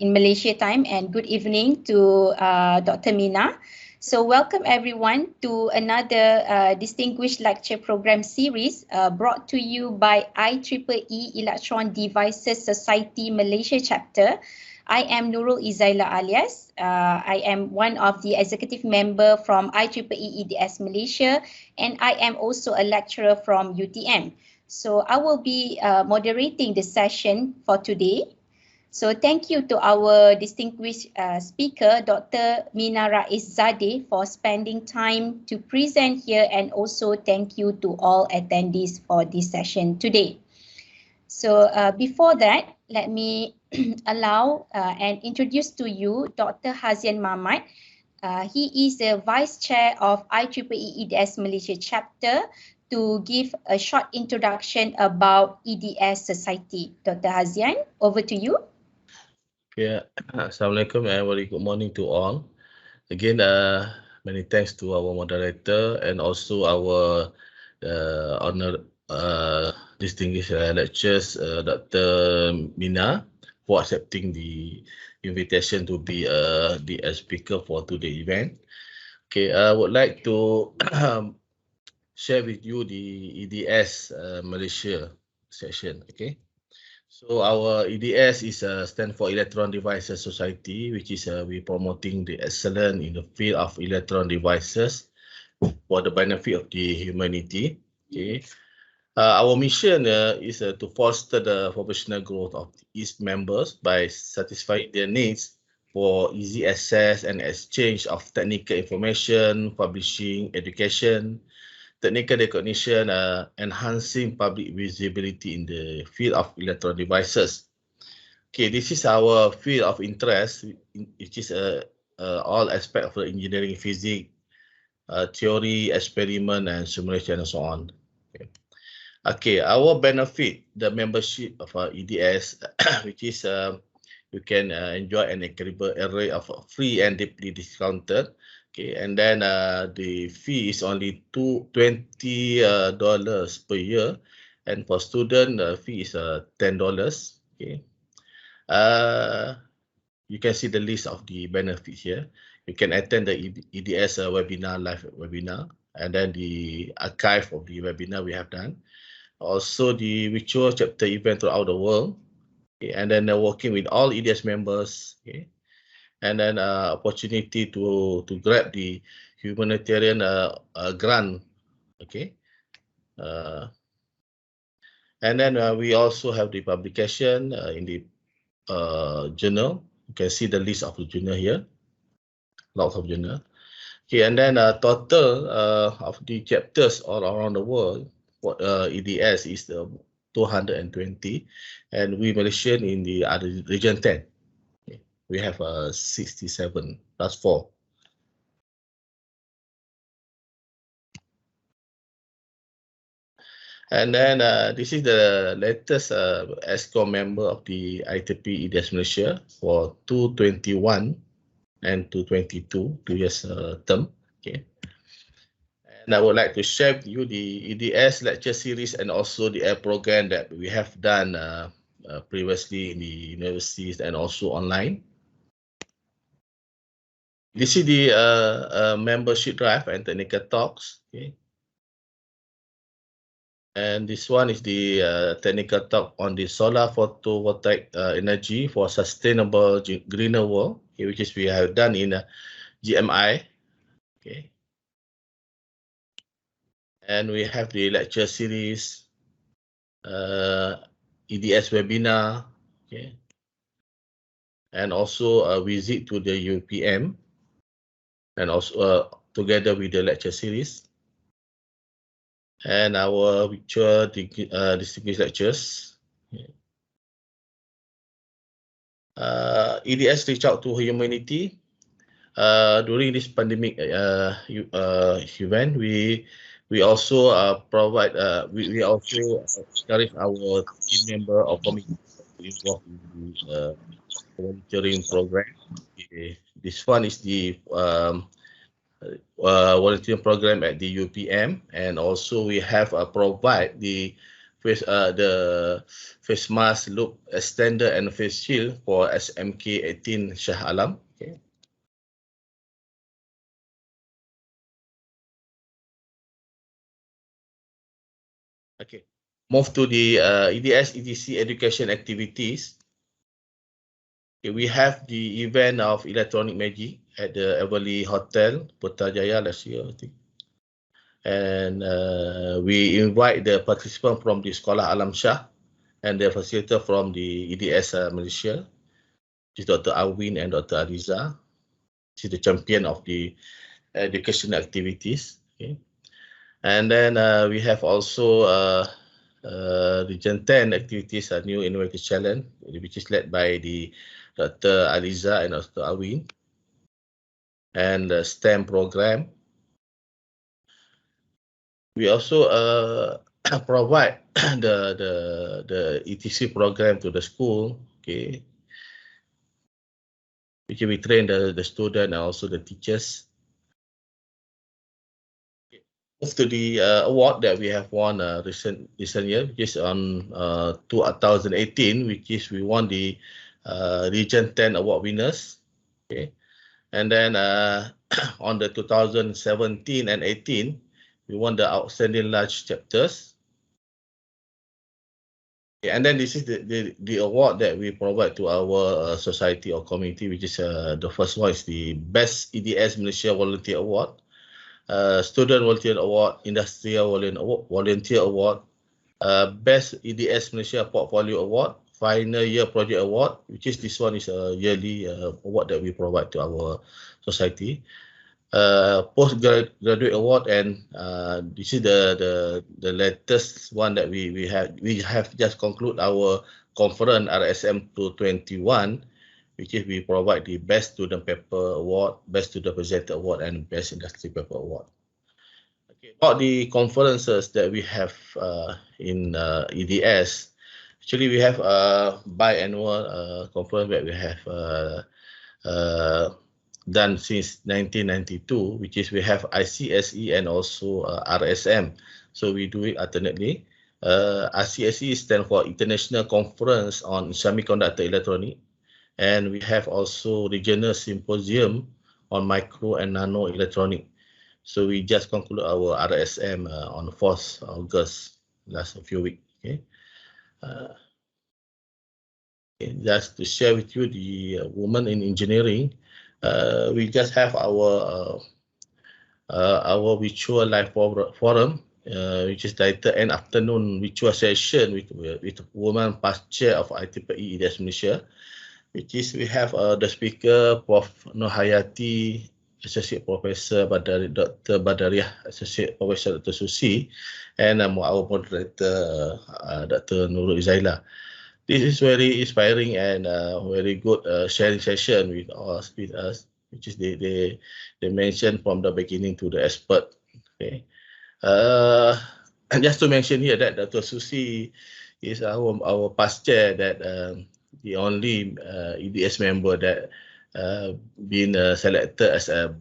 in Malaysia time, and good evening to Dr. Mina. So welcome everyone to another distinguished lecture program series brought to you by IEEE Electron Devices Society Malaysia chapter. I am Nurul Ezaila Alias. I am one of the executive member from IEEE EDS Malaysia, and I am also a lecturer from UTM. So I will be moderating the session for today. So thank you to our distinguished speaker, Dr. Mina Rais-Zadeh, for spending time to present here, and also thank you to all attendees for this session today. So before that, let me allow and introduce to you Dr. Hazian Mahmad. He is the Vice Chair of IEEE EDS Malaysia chapter, to give a short introduction about EDS Society. Dr. Hazian, over to you. Yeah, Assalamualaikum and very good morning to all. Again, many thanks to our moderator and also our honored distinguished lecturers, Dr. Mina, for accepting the invitation to be the speaker for today's event. Okay, I would like to share with you the EDS Malaysia session. Okay, so our EDS is stand for Electron Devices Society, which is we promoting the excellence in the field of electron devices for the benefit of the humanity. Okay, our mission is to foster the professional growth of its members by satisfying their needs for easy access and exchange of technical information, publishing, education, technical recognition, enhancing public visibility in the field of electron devices. Okay, this is our field of interest, which is all aspect of the engineering, physics, theory, experiment, and simulation, and so on. Okay, our benefit, the membership of EDS, which is you can enjoy an incredible array of free and deeply discounted. Okay, and then the fee is only $20 per year, and for student the fee is $10. Okay, you can see the list of the benefits here. You can attend the EDS webinar, live webinar, and then the archive of the webinar we have done. Also the virtual chapter event throughout the world. Okay, and then working with all EDS members. Okay, and then opportunity to grab the humanitarian grant. Okay, and then we also have the publication in the journal. You can see the list of the journal here, lots of journal. Okay, and then total of the chapters all around the world for EDS is 220, and we Malaysian in the region 10. We have 67 plus 4. And then this is the latest ESCOM member of the IEEE EDS Malaysia for 2021 and 2022, 2 years term. Okay. And I would like to share with you the EDS lecture series and also the program that we have done previously in the universities and also online. This is the membership drive and technical talks. Okay. And this one is the technical talk on the solar photovoltaic energy for sustainable greener world, okay, which is we have done in GMI. Okay. And we have the lecture series, EDS webinar, okay, and also a visit to the UPM, and also together with the lecture series, and our virtual distinguished lectures. EDS reach out to humanity during this pandemic event. We also provide. We also encourage our team member or committee involved in the volunteering program. Okay. This one is the volunteering program at the UPM, and also we have provide the face mask, loop extender, and face shield for SMK18 Shah Alam. Okay. Okay. Move to the EDS EDC education activities. Okay, we have the event of Electronic Magic at the Everly Hotel, Putrajaya last year, I think. And we invite the participant from the Sekolah Alam Shah and the facilitator from the EDS Malaysia, which is Dr. Arwin and Dr. Aliza. She's the champion of the educational activities. Okay. And then we have also Region 10 activities, a new innovative challenge, which is led by the Dr. Aliza and Dr. Arwin. And the STEM program. We also provide the ETC program to the school, okay, which we train the student and also the teachers. Move to the award that we have won recent year, which is on 2018, which is we won the Region 10 award winners, okay, and then on the 2017 and 18, we won the outstanding large chapters. And then this is the award that we provide to our society or community, which is the first one is the Best EDS Malaysia Volunteer Award, Student Volunteer Award, Industrial Volunteer Award, Best EDS Malaysia Portfolio Award, Final Year Project Award, which is this one is a yearly award that we provide to our society. Postgraduate award, and this is the latest one that we have just concluded our conference RSM 221, which is we provide the best student paper award, best student presenter award, and best industry paper award. Okay, about the conferences that we have in EDS, actually we have a biannual conference that we have done since 1992, which is we have ICSE and also RSM. So we do it alternately. ICSE stands for International Conference on Semiconductor Electronics, and we have also Regional Symposium on Micro and Nano Electronics. So we just concluded our RSM on 4th August, last few weeks. Okay. Just to share with you the women in engineering. We just have our virtual live forum, which is titled an afternoon virtual session with woman past chair of IEEE EDS Malaysia, which is we have the speaker Prof. Nur Hayati, Associate Professor Dr. Badariah, Associate Professor Dr. Susi, and our moderator Dr. Nurul Ezaila. This is very inspiring and very good sharing session with us, which is they mentioned from the beginning to the expert. Okay. And just to mention here that Dr. Susi is our past chair, that the only EDS member that been selected as a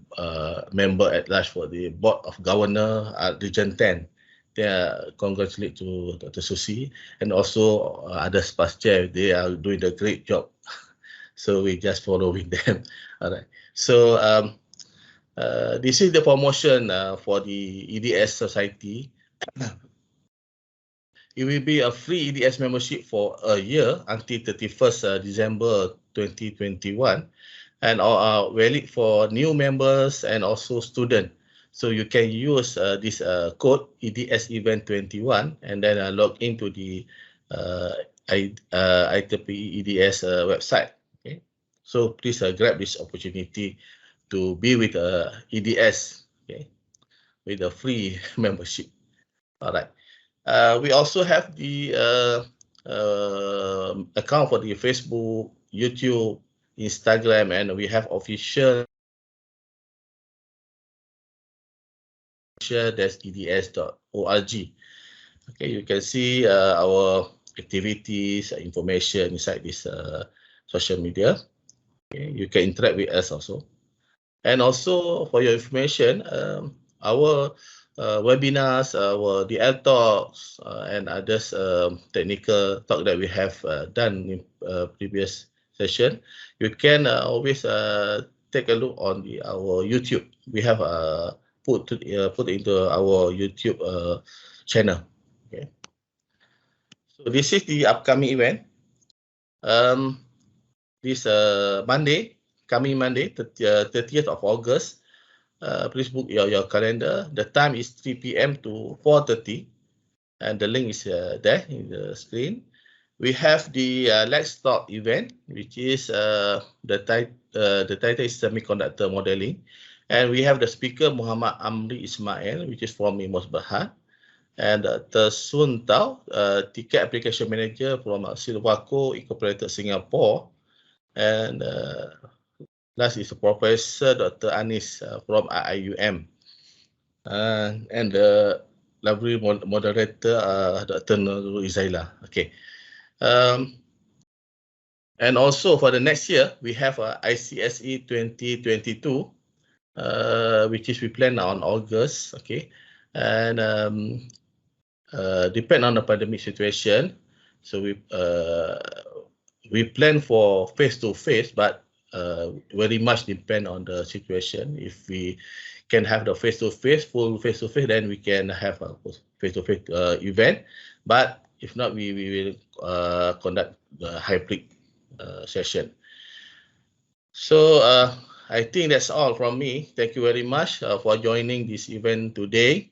member at large for the Board of Governor at Region 10. Congratulate to Dr. Susi and also others past chair. They are doing a great job. So we just following them. All right. So this is the promotion for the EDS Society. It will be a free EDS membership for a year until 31st December 2021, and valid for new members and also students. So you can use this code EDS Event 21 and then log into the IEEE EDS website. Okay, so please grab this opportunity to be with EDS, okay, with a free membership. All right. We also have the account for the Facebook, YouTube, Instagram, and we have official eds.org. Okay, you can see our activities, information inside this social media. Okay, you can interact with us also. And also for your information, our webinars, our DL talks, and others technical talk that we have done in previous session, you can always take a look on our YouTube. We have put into our YouTube channel. Okay. So this is the upcoming event. This Monday, coming Monday, 30th of August. Please book your calendar. The time is 3 p.m. to 4:30, and the link is there in the screen. We have the Let's Talk event, which is the title is Semiconductor Modeling, and we have the speaker Muhammad Amri Ismail, which is from Imus Berhad, and Sun Tao, Ticket Application Manager from Silvaco Incorporated Singapore, and last is Professor Dr. Anis from IIUM, and the lovely moderator Dr. Nurul Ezaila. Okay. And also for the next year, we have ICSE 2022, which is we plan on August. Okay, and depend on the pandemic situation, so we plan for face-to-face, but very much depend on the situation. If we can have the face-to-face, full face-to-face, then we can have a face-to-face event. But if not, we will conduct the hybrid session. So I think that's all from me. Thank you very much for joining this event today.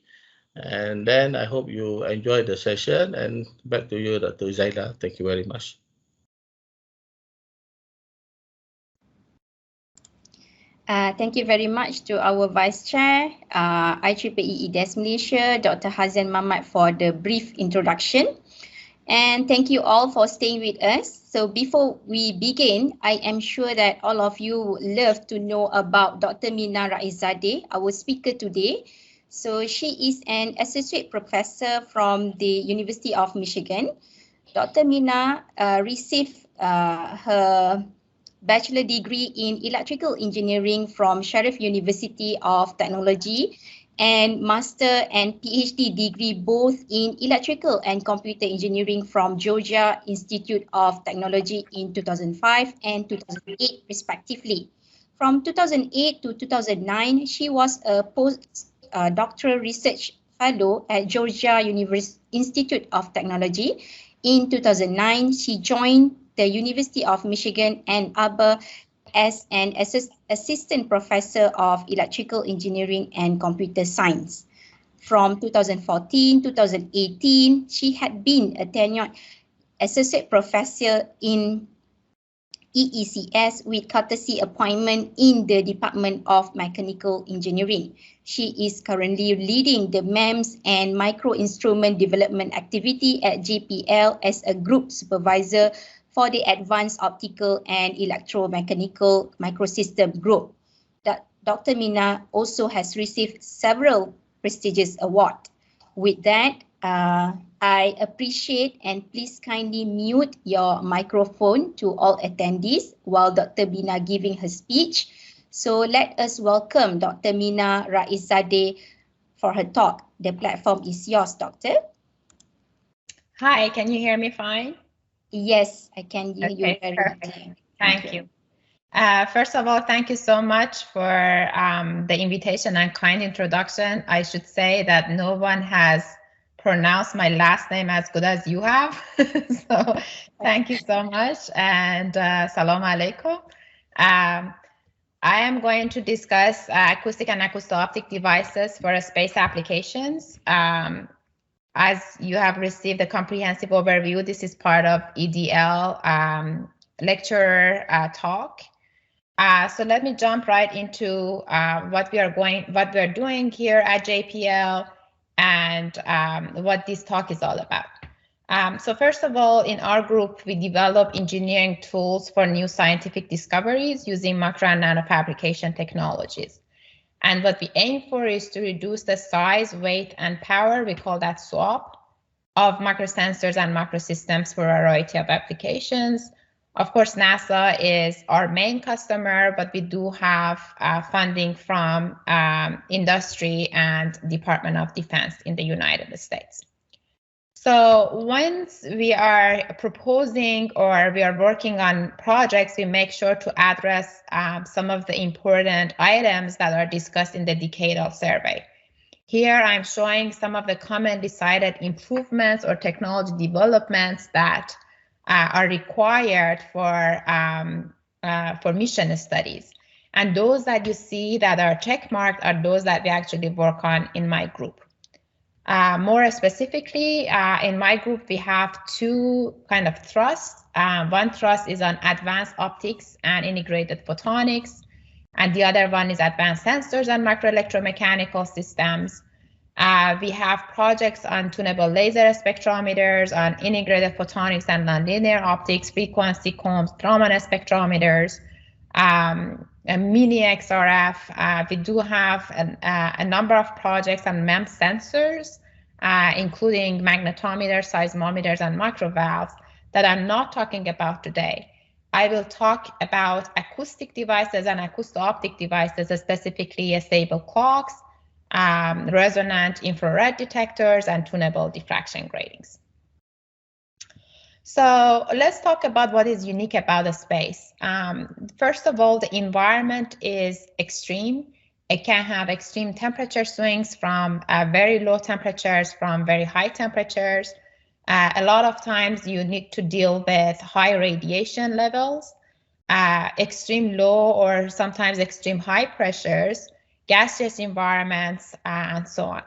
And then I hope you enjoyed the session. And back to you, Dr. Ezaila. Thank you very much. Thank you very much to our Vice Chair, IEEE EDS Malaysia, Dr. Hazan Mamat, for the brief introduction. And thank you all for staying with us. So before we begin, I am sure that all of you would love to know about Dr. Mina Rais-Zadeh, our speaker today. So she is an associate professor from the University of Michigan. Dr. Mina received her bachelor degree in electrical engineering from Sharif University of Technology, and master and PhD degree both in electrical and computer engineering from Georgia Institute of Technology in 2005 and 2008 respectively. From 2008 to 2009, she was a postdoctoral research fellow at Georgia Institute of Technology. In 2009, she joined the University of Michigan Ann Arbor as an assistant professor of electrical engineering and computer science. From 2014 to 2018, she had been a tenured associate professor in EECS with courtesy appointment in the Department of Mechanical Engineering. She is currently leading the MEMS and micro-instrument development activity at JPL as a group supervisor for the Advanced Optical and Electromechanical Microsystem Group. Dr. Mina also has received several prestigious awards. With that, I appreciate, and please kindly mute your microphone to all attendees while Dr. Mina giving her speech. So let us welcome Dr. Mina Rais-Zadeh for her talk. The platform is yours, Doctor. Hi, can you hear me fine? Yes, I can hear you very clearly. Thank you. First of all, thank you so much for the invitation and kind introduction. I should say that no one has pronounced my last name as good as you have. So thank you so much, and salam alaikum. I am going to discuss acoustic and acousto-optic devices for space applications. As you have received a comprehensive overview, this is part of EDL lecture talk. So let me jump right into what we are doing here at JPL and what this talk is all about. So first of all, in our group, we develop engineering tools for new scientific discoveries using macro and nanofabrication technologies. And what we aim for is to reduce the size, weight, and power, we call that SWAP, of macrosensors and macrosystems for a variety of applications. Of course, NASA is our main customer, but we do have funding from industry and Department of Defense in the United States. So once we are proposing or we are working on projects, we make sure to address some of the important items that are discussed in the decadal survey. Here I'm showing some of the commonly cited improvements or technology developments that are required for mission studies. And those that you see that are checkmarked are those that we actually work on in my group. More specifically, in my group, we have two kind of thrusts. One thrust is on advanced optics and integrated photonics, and the other one is advanced sensors and microelectromechanical systems. We have projects on tunable laser spectrometers, on integrated photonics and nonlinear optics, frequency combs, Raman spectrometers, mini XRF. We do have a number of projects on MEMS sensors, including magnetometers, seismometers, and microvalves that I'm not talking about today. I will talk about acoustic devices and acousto-optic devices, specifically stable clocks, resonant infrared detectors, and tunable diffraction gratings. So let's talk about what is unique about the space. First of all, the environment is extreme. It can have extreme temperature swings from very low temperatures from very high temperatures. A lot of times you need to deal with high radiation levels, extreme low or sometimes extreme high pressures, gaseous environments, and so on.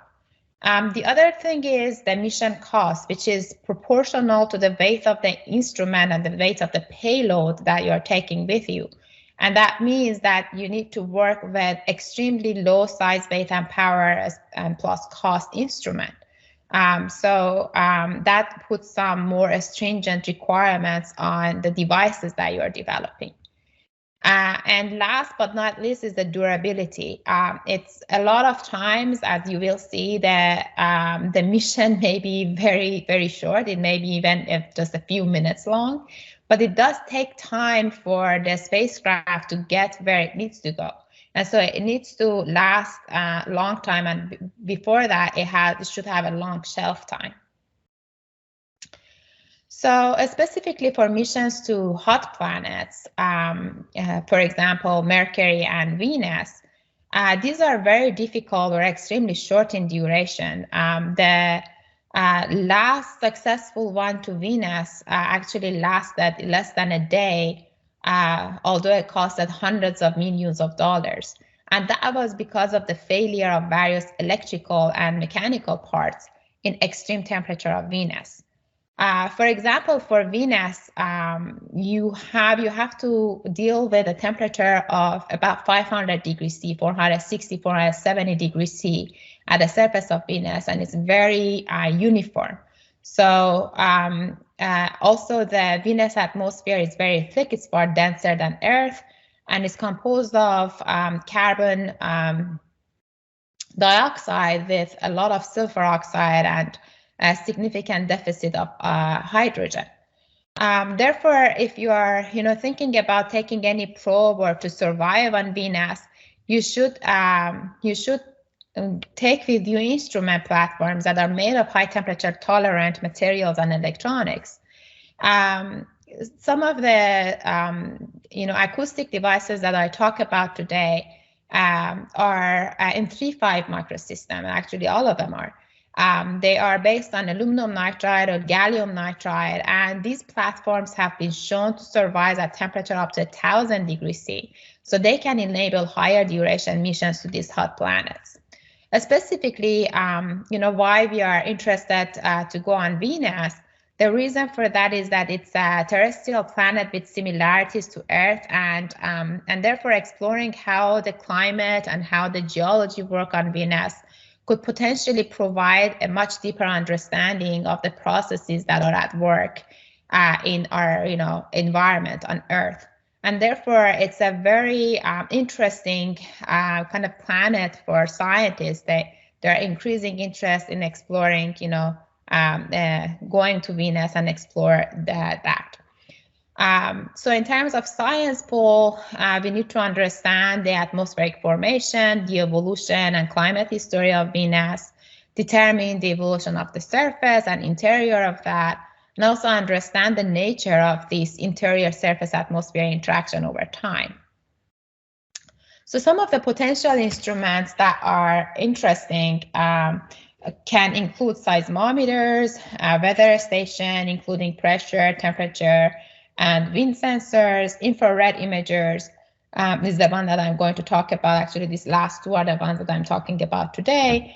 The other thing is the mission cost, which is proportional to the weight of the instrument and the weight of the payload that you're taking with you. And that means that you need to work with extremely low size, weight, and power and plus cost instrument. That puts some more stringent requirements on the devices that you're developing. And last but not least is the durability. It's a lot of times, as you will see, the mission may be very, very short. It may be even if just a few minutes long, but it does take time for the spacecraft to get where it needs to go. And so it needs to last a long time. And before that, it should have a long shelf time. So specifically for missions to hot planets, for example, Mercury and Venus, these are very difficult or extremely short in duration. The last successful one to Venus actually lasted less than a day, although it costed hundreds of millions of dollars. And that was because of the failure of various electrical and mechanical parts in extreme temperature of Venus. For example, for Venus, you have to deal with a temperature of about 500 degrees C, 460, 470 degrees C at the surface of Venus, and it's very uniform. So also the Venus atmosphere is very thick, it's far denser than Earth, and it's composed of carbon dioxide with a lot of sulfur oxide and a significant deficit of hydrogen. Therefore, if you are thinking about taking any probe or to survive on Venus, you should take with you instrument platforms that are made of high temperature tolerant materials and electronics. Some of the acoustic devices that I talk about today are in 3.5 microsystem. Actually, all of them are. They are based on aluminum nitride or gallium nitride, and these platforms have been shown to survive at temperature up to 1,000 degrees C. So they can enable higher duration missions to these hot planets. Specifically, why we are interested to go on Venus. The reason for that is that it's a terrestrial planet with similarities to Earth, and therefore exploring how the climate and how the geology work on Venus could potentially provide a much deeper understanding of the processes that are at work in our environment on Earth. And therefore, it's a very interesting kind of planet for scientists. There are increasing interest in exploring, going to Venus and explore that. So in terms of science, Paul, we need to understand the atmospheric formation, the evolution and climate history of Venus, determine the evolution of the surface and interior of that, and also understand the nature of this interior surface atmosphere interaction over time. So some of the potential instruments that are interesting can include seismometers, weather station, including pressure, temperature, and wind sensors. Infrared imagers is the one that I'm going to talk about. Actually, these last two are the ones that I'm talking about today.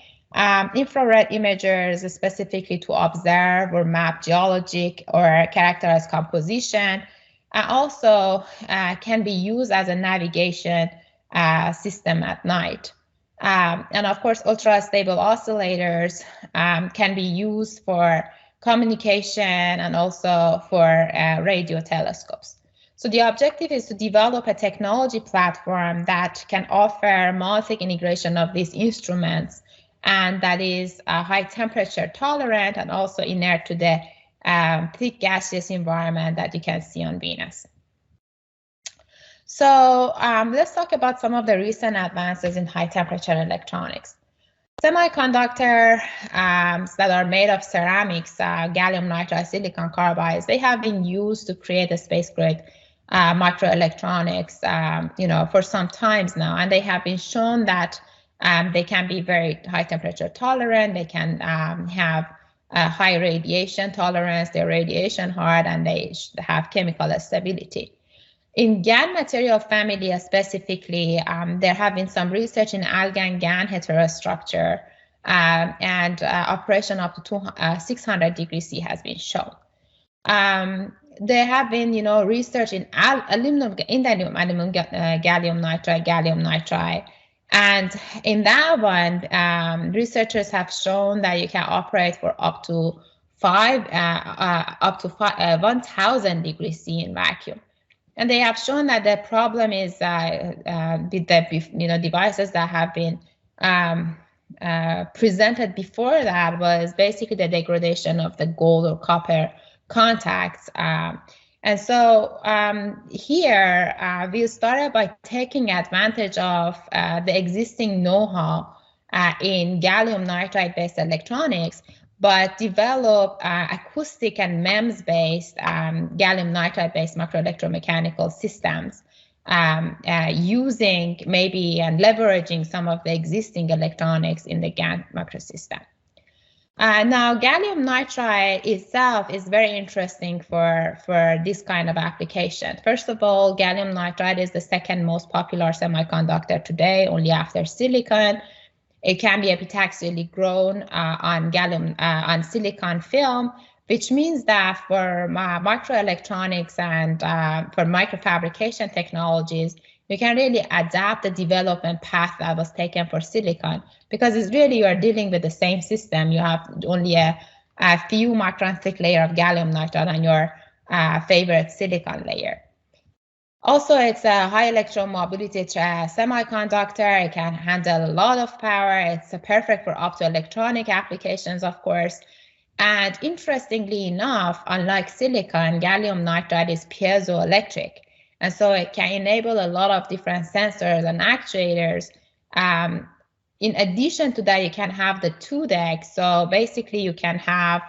Infrared imagers specifically to observe or map geologic or characterize composition, also can be used as a navigation system at night. And of course, ultra-stable oscillators can be used for communication and also for radio telescopes. So the objective is to develop a technology platform that can offer multi-integration of these instruments, and that is high temperature tolerant and also inert to the thick gaseous environment that you can see on Venus. So let's talk about some of the recent advances in high temperature electronics. Semiconductors that are made of ceramics, gallium nitride, silicon carbide, they have been used to create a space grade microelectronics, for some times now, and they have been shown that they can be very high temperature tolerant. They can have high radiation tolerance. They're radiation hard, and they have chemical stability. In GaN material family specifically, there have been some research in argon-GaN heterostructure, and operation up to 600 degrees C has been shown. There have been, research in gallium nitride, and in that one, researchers have shown that you can operate for up to 1,000 degrees C in vacuum. And they have shown that the problem is with the devices that have been presented before that was basically the degradation of the gold or copper contacts. And so here we started by taking advantage of the existing know-how in gallium nitride-based electronics, but develop acoustic and MEMS-based gallium nitride-based microelectromechanical systems using maybe and leveraging some of the existing electronics in the GaN microsystem. Now, gallium nitride itself is very interesting for this kind of application. First of all, gallium nitride is the second most popular semiconductor today, only after silicon. It can be epitaxially grown on silicon film, which means that for microelectronics and for microfabrication technologies, you can really adapt the development path that was taken for silicon, because it's really, you are dealing with the same system. You have only a few micron thick layer of gallium nitride on your favorite silicon layer. Also, it's a high electromobility semiconductor. It can handle a lot of power. It's perfect for optoelectronic applications, of course. And interestingly enough, unlike silicon, gallium nitride is piezoelectric. And so it can enable a lot of different sensors and actuators. In addition to that, you can have the 2-deck. So basically you can have,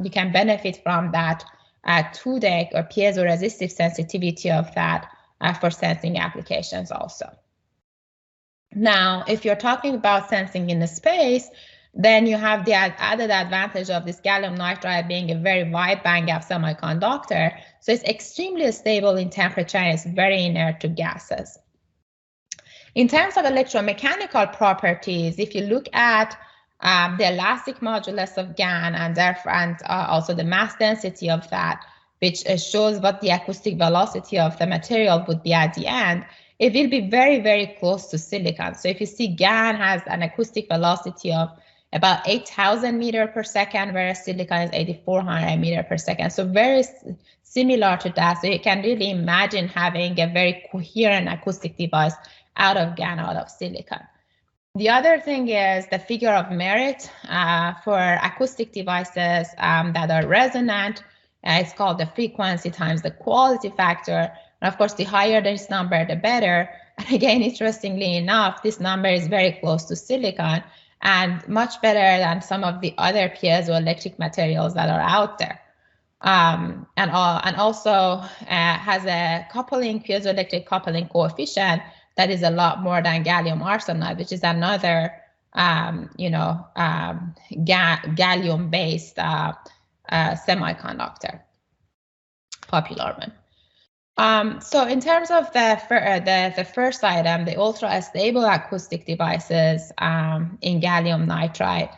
you can benefit from that 2-deck or piezoresistive sensitivity of that for sensing applications also. Now, if you're talking about sensing in the space, then you have the added advantage of this gallium nitride being a very wide bandgap semiconductor. So it's extremely stable in temperature and it's very inert to gases. In terms of electromechanical properties, if you look at the elastic modulus of GaN and also the mass density of that, which shows what the acoustic velocity of the material would be at the end, it will be very, very close to silicon. So if you see GaN has an acoustic velocity of about 8,000 meters per second, whereas silicon is 8,400 meters per second. So very similar to that. So you can really imagine having a very coherent acoustic device out of GaN, out of silicon. The other thing is the figure of merit for acoustic devices that are resonant. It's called the frequency times the quality factor. And of course, the higher this number, the better. And again, interestingly enough, this number is very close to silicon and much better than some of the other piezoelectric materials that are out there. And also has a piezoelectric coupling coefficient that is a lot more than gallium arsenide, which is another, gallium-based semiconductor, popular one. So in terms of the first item, the ultra-stable acoustic devices in gallium nitride,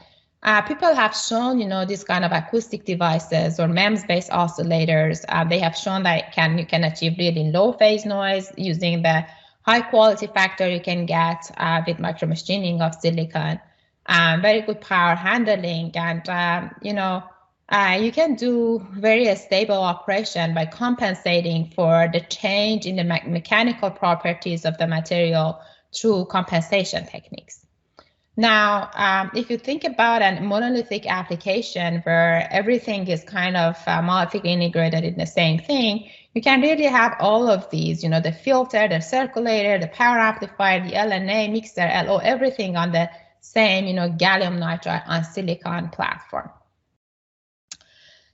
people have shown, these kind of acoustic devices or MEMS-based oscillators. They have shown that you can achieve really low phase noise using the high quality factor you can get with micromachining of silicon. Very good power handling, and you can do very stable operation by compensating for the change in the mechanical properties of the material through compensation techniques. Now, if you think about a monolithic application where everything is kind of monolithically integrated in the same thing, you can really have all of these, the filter, the circulator, the power amplifier, the LNA, mixer, LO, everything on the same, gallium nitride on silicon platform.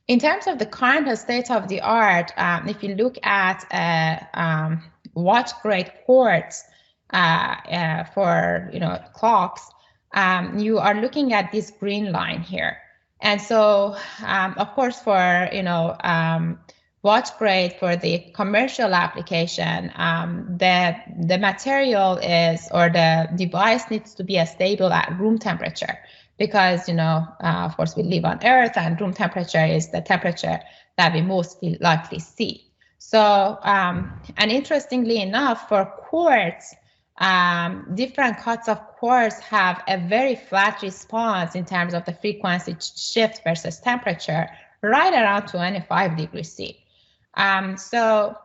In terms of the current state of the art, if you look at watch grade quartz for clocks, you are looking at this green line here. And so, of course, for watch grade for the commercial application, the material is, or the device needs to be stable at room temperature, because of course we live on Earth, and room temperature is the temperature that we most likely see. So, and interestingly enough, for quartz, different cuts of quartz have a very flat response in terms of the frequency shift versus temperature, right around 25 degrees C. So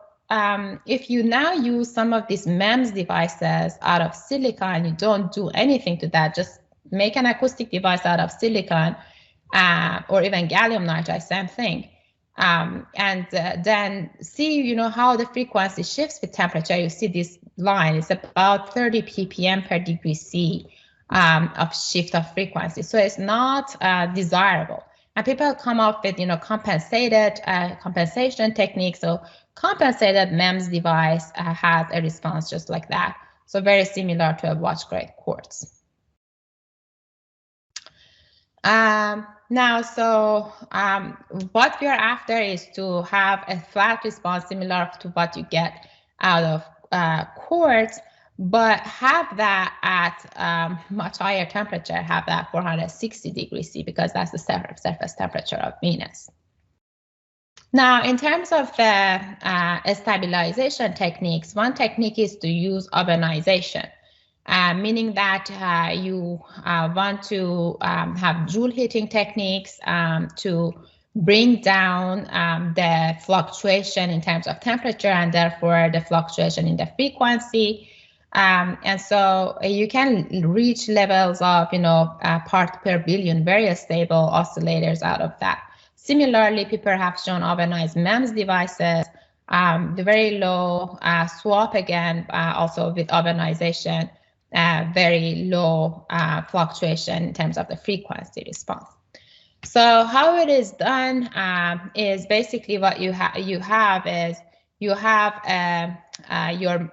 if you now use some of these MEMS devices out of silicon, you don't do anything to that, just make an acoustic device out of silicon, or even gallium nitride, same thing. And then see, how the frequency shifts with temperature. You see this line is about 30 ppm per degree C of shift of frequency. So it's not desirable. And people come up with, compensated compensation techniques. So compensated MEMS device has a response just like that. So very similar to a watch grade quartz. Now, so what we are after is to have a flat response similar to what you get out of quartz, but have that at much higher temperature, have that 460 degrees C, because that's the surface temperature of Venus. Now, in terms of the stabilization techniques, one technique is to use ovenization. Meaning that you want to have Joule heating techniques to bring down the fluctuation in terms of temperature, and therefore the fluctuation in the frequency. And so you can reach levels of, part per billion, very stable oscillators out of that. Similarly, people have shown ovenized MEMS devices, the very low swap again, also with ovenization. Very low fluctuation in terms of the frequency response. So how it is done is basically what you have is your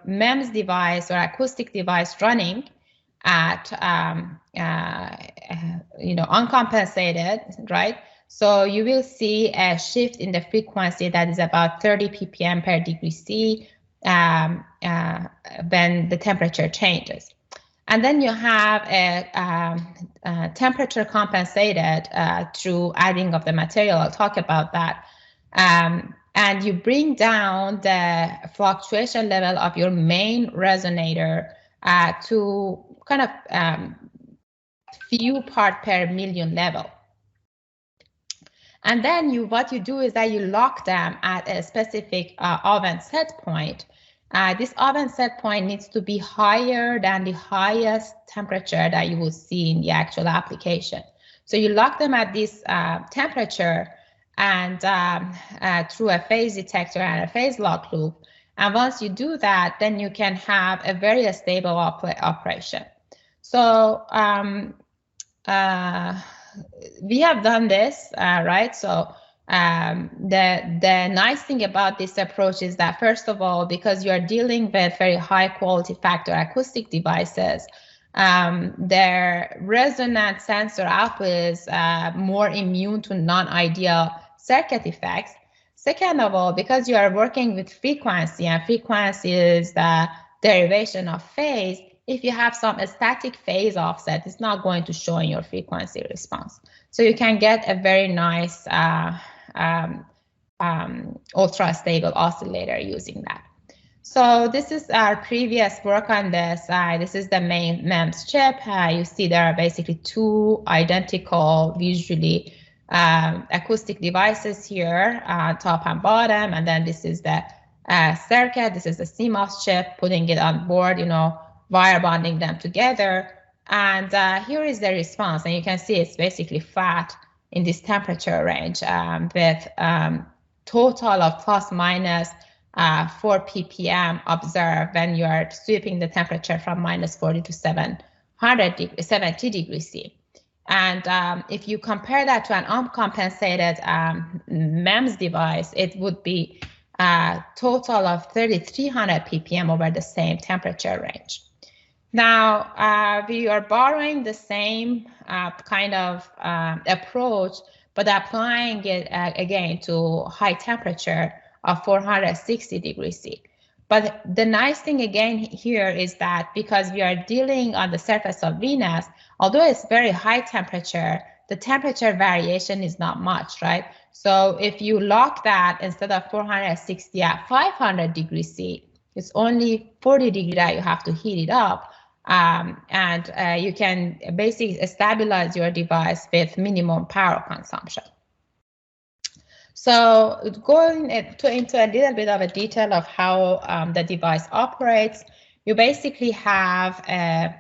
MEMS device or acoustic device running at uncompensated, right? So you will see a shift in the frequency that is about 30 ppm per degree C when the temperature changes. And then you have a temperature compensated through adding of the material. I'll talk about that. And you bring down the fluctuation level of your main resonator to kind of few part per million level. And then what you do is that you lock them at a specific oven set point. This oven set point needs to be higher than the highest temperature that you will see in the actual application. So you lock them at this temperature, and through a phase detector and a phase lock loop. And once you do that, then you can have a very stable operation. So we have done this, right? So the nice thing about this approach is that, first of all, because you are dealing with very high quality factor acoustic devices, their resonant sensor output is more immune to non-ideal circuit effects. Second of all, because you are working with frequency, and frequency is the derivation of phase, if you have some static phase offset, it's not going to show in your frequency response. So you can get a very nice ultra stable oscillator using that. So this is our previous work on this. This is the main MEMS chip. You see there are basically two identical visually acoustic devices here, top and bottom, and then this is the circuit. This is the CMOS chip, putting it on board, wire bonding them together. And here is the response, and you can see it's basically flat in this temperature range with total of plus minus 4 ppm observed when you are sweeping the temperature from minus 40 to 70 degrees C. And if you compare that to an uncompensated MEMS device, it would be a total of 3,300 ppm over the same temperature range. Now, we are borrowing the same kind of approach, but applying it again to high temperature of 460 degrees C. But the nice thing again here is that because we are dealing on the surface of Venus, although it's very high temperature, the temperature variation is not much, right? So if you lock that instead of 460 at 500 degrees C, it's only 40 degrees that you have to heat it up. And you can basically stabilize your device with minimum power consumption. So going into a little bit of a detail of how the device operates, you basically have a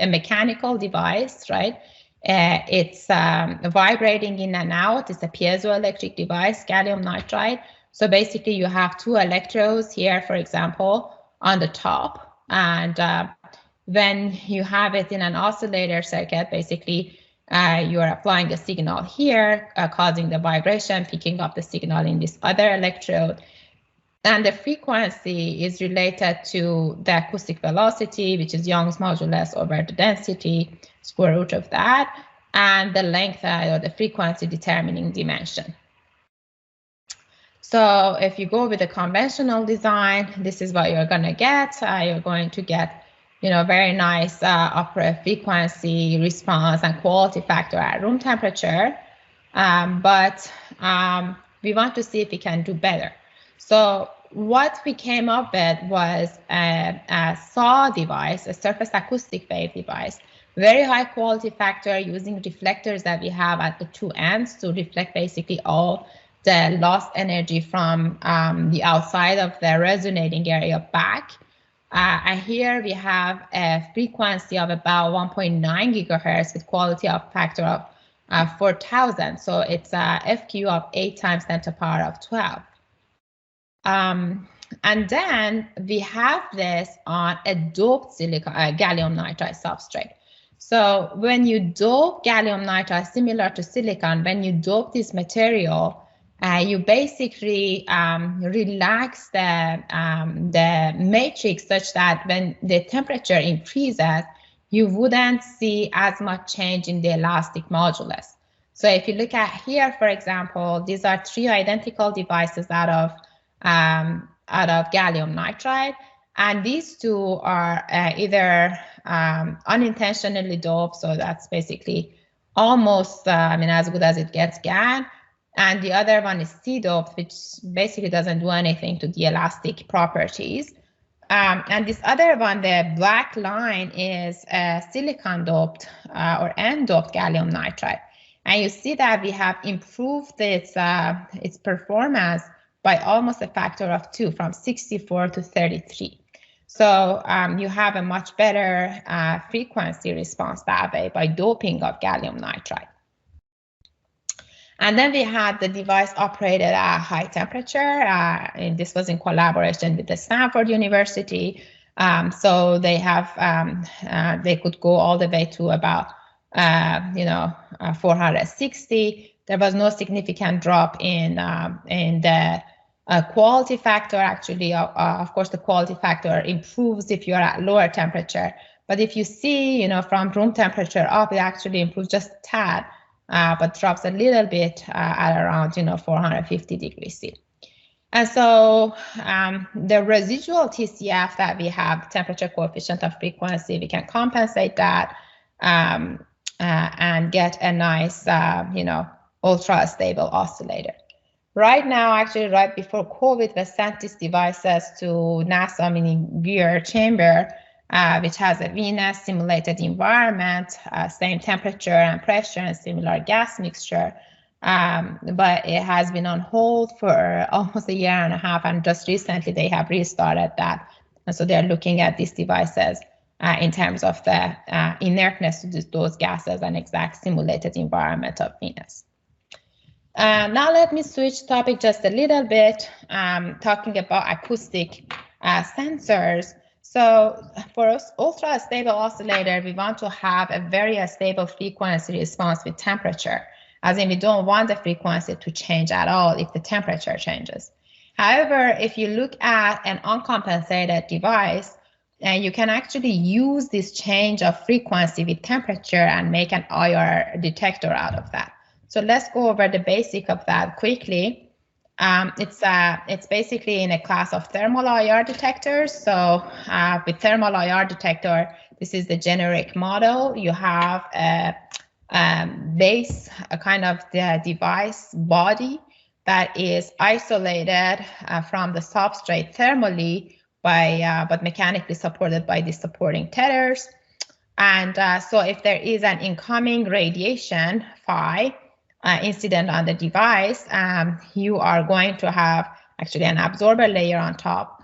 mechanical device, right? It's vibrating in and out. It's a piezoelectric device, gallium nitride. So basically you have two electrodes here, for example, on the top. And when you have it in an oscillator circuit, basically you are applying a signal here, causing the vibration, picking up the signal in this other electrode. And the frequency is related to the acoustic velocity, which is Young's modulus over the density, square root of that, and the length or the frequency determining dimension. So if you go with a conventional design, this is what you're going to get. You're going to get very nice upper frequency response and quality factor at room temperature. But we want to see if we can do better. So what we came up with was a SAW device, a surface acoustic wave device, very high quality factor using reflectors that we have at the two ends to reflect basically all the lost energy from the outside of the resonating area back. And here we have a frequency of about 1.9 gigahertz with quality of factor of 4,000. So it's a FQ of 8 times 10 to the power of 12. And then we have this on a doped gallium nitride substrate. So when you dope gallium nitride, similar to silicon, when you dope this material, you basically relax the matrix such that when the temperature increases, you wouldn't see as much change in the elastic modulus. So if you look at here, for example, these are 3 identical devices out of gallium nitride, and these 2 are either unintentionally doped, so that's basically almost as good as it gets GaN. And the other one is C-doped, which basically doesn't do anything to the elastic properties. And this other one, the black line, is silicon-doped or N-doped gallium nitride. And you see that we have improved its performance by almost a factor of 2, from 64 to 33. So you have a much better frequency response that way by doping of gallium nitride. And then we had the device operated at high temperature, and this was in collaboration with the Stanford University. So they have they could go all the way to about 460. There was no significant drop in the quality factor. Actually, of course, the quality factor improves if you're at lower temperature. But if you see, from room temperature up, it actually improves just a tad, but drops a little bit at around 450 degrees C. And so the residual TCF that we have, temperature coefficient of frequency, we can compensate that and get a nice, ultra stable oscillator. Right now, actually, right before COVID, we sent these devices to NASA mini Weir chamber, which has a Venus simulated environment, same temperature and pressure and similar gas mixture. But it has been on hold for almost a year and a half, and just recently they have restarted that. And so they're looking at these devices in terms of the inertness to those gases and exact simulated environment of Venus. Now let me switch topic just a little bit, talking about acoustic sensors. So for us, ultra stable oscillator, we want to have a very stable frequency response with temperature, as in we don't want the frequency to change at all if the temperature changes. However, if you look at an uncompensated device, you can actually use this change of frequency with temperature and make an IR detector out of that. So let's go over the basic of that quickly. It's basically in a class of thermal IR detectors. So with thermal IR detector, this is the generic model. You have a base, a kind of the device body that is isolated from the substrate thermally by but mechanically supported by the supporting tethers. And so if there is an incoming radiation phi incident on the device, you are going to have actually an absorber layer on top.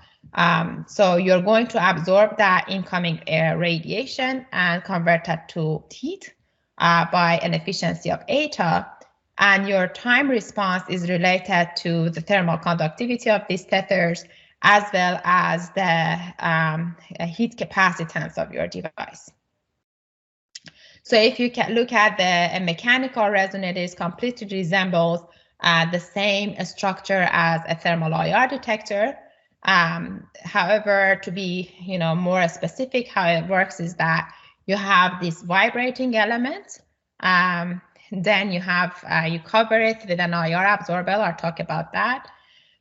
So you're going to absorb that incoming air radiation and convert that to heat by an efficiency of eta. And your time response is related to the thermal conductivity of these tethers, as well as the heat capacitance of your device. So if you can look at the mechanical resonator, it completely resembles the same structure as a thermal IR detector. However, to be more specific, how it works is that you have this vibrating element. Then you have you cover it with an IR absorber. I'll talk about that.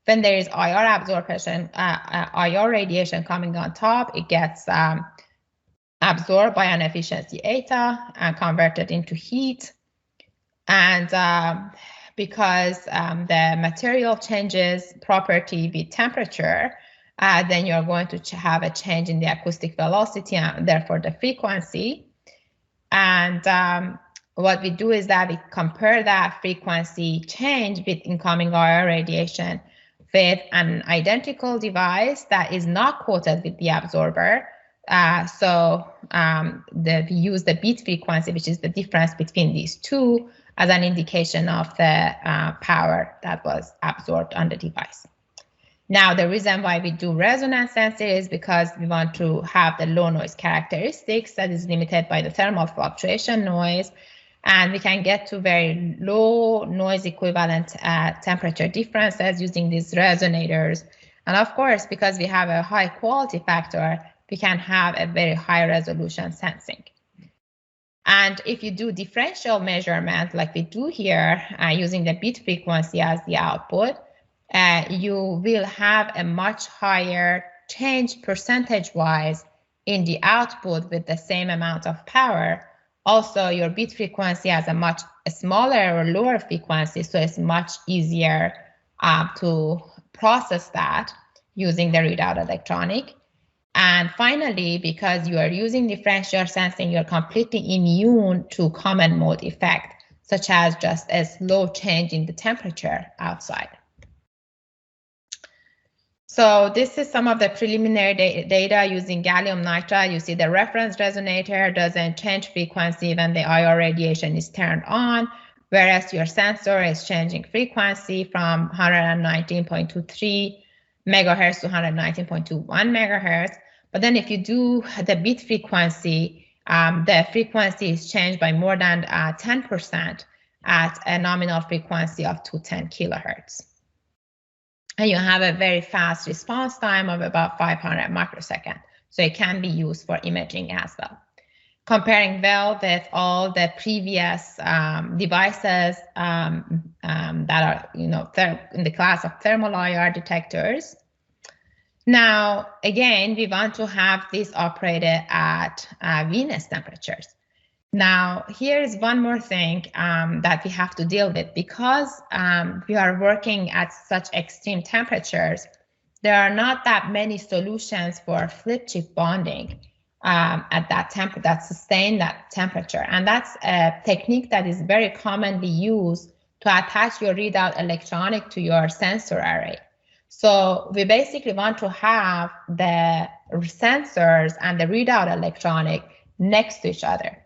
When there is IR absorption, IR radiation coming on top, it gets absorbed by an efficiency eta and converted into heat. And because the material changes property with temperature, then you're going to have a change in the acoustic velocity and therefore the frequency. And what we do is that we compare that frequency change with incoming IR radiation with an identical device that is not coated with the absorber. We use the beat frequency, which is the difference between these two, as an indication of the power that was absorbed on the device. Now, the reason why we do resonance sensing is because we want to have the low noise characteristics that is limited by the thermal fluctuation noise, and we can get to very low noise equivalent temperature differences using these resonators. And of course, because we have a high quality factor, we can have a very high resolution sensing. And if you do differential measurement like we do here, using the beat frequency as the output, you will have a much higher change percentage-wise in the output with the same amount of power. Also, your beat frequency has a much smaller or lower frequency, so it's much easier to process that using the readout electronic. And finally, because you are using differential sensing, you're completely immune to common mode effect, such as just a slow change in the temperature outside. So this is some of the preliminary data using gallium nitride. You see the reference resonator doesn't change frequency when the IR radiation is turned on, whereas your sensor is changing frequency from 119.23 megahertz to 119.21 megahertz. But then if you do the bit frequency, the frequency is changed by more than 10% at a nominal frequency of 210 kilohertz. And you have a very fast response time of about 500 microseconds. So it can be used for imaging as well. Comparing well with all the previous devices that are, in the class of thermal IR detectors. Now, again, we want to have this operated at Venus temperatures. Now, here is one more thing that we have to deal with. Because we are working at such extreme temperatures, there are not that many solutions for flip chip bonding at that temperature that sustain that temperature. And that's a technique that is very commonly used to attach your readout electronic to your sensor array. So we basically want to have the sensors and the readout electronic next to each other.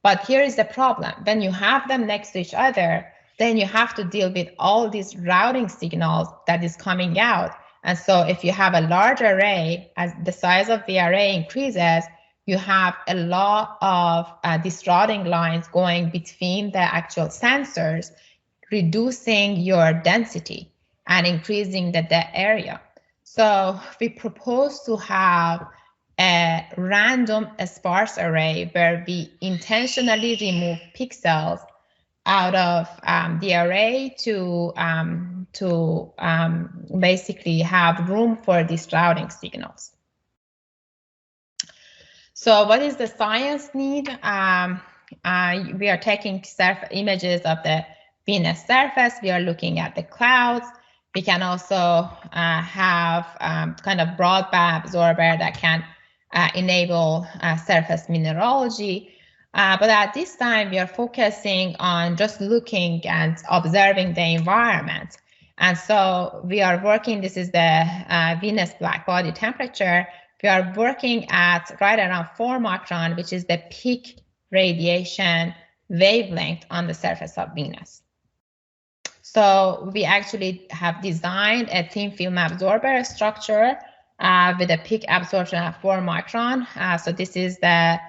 But here is the problem. When you have them next to each other, then you have to deal with all these routing signals that is coming out. And so if you have a large array, as the size of the array increases, you have a lot of these routing lines going between the actual sensors, reducing your density and increasing the area. So we propose to have a random sparse array where we intentionally remove pixels out of the array to basically have room for these routing signals. So what is the science need? We are taking images of the Venus surface. We are looking at the clouds. We can also have kind of broadband absorber that can enable surface mineralogy. But at this time, we are focusing on just looking and observing the environment. And so we are working, this is the Venus black body temperature. We are working at right around 4 micron, which is the peak radiation wavelength on the surface of Venus. So we actually have designed a thin film absorber structure with a peak absorption of 4 micron. So this is the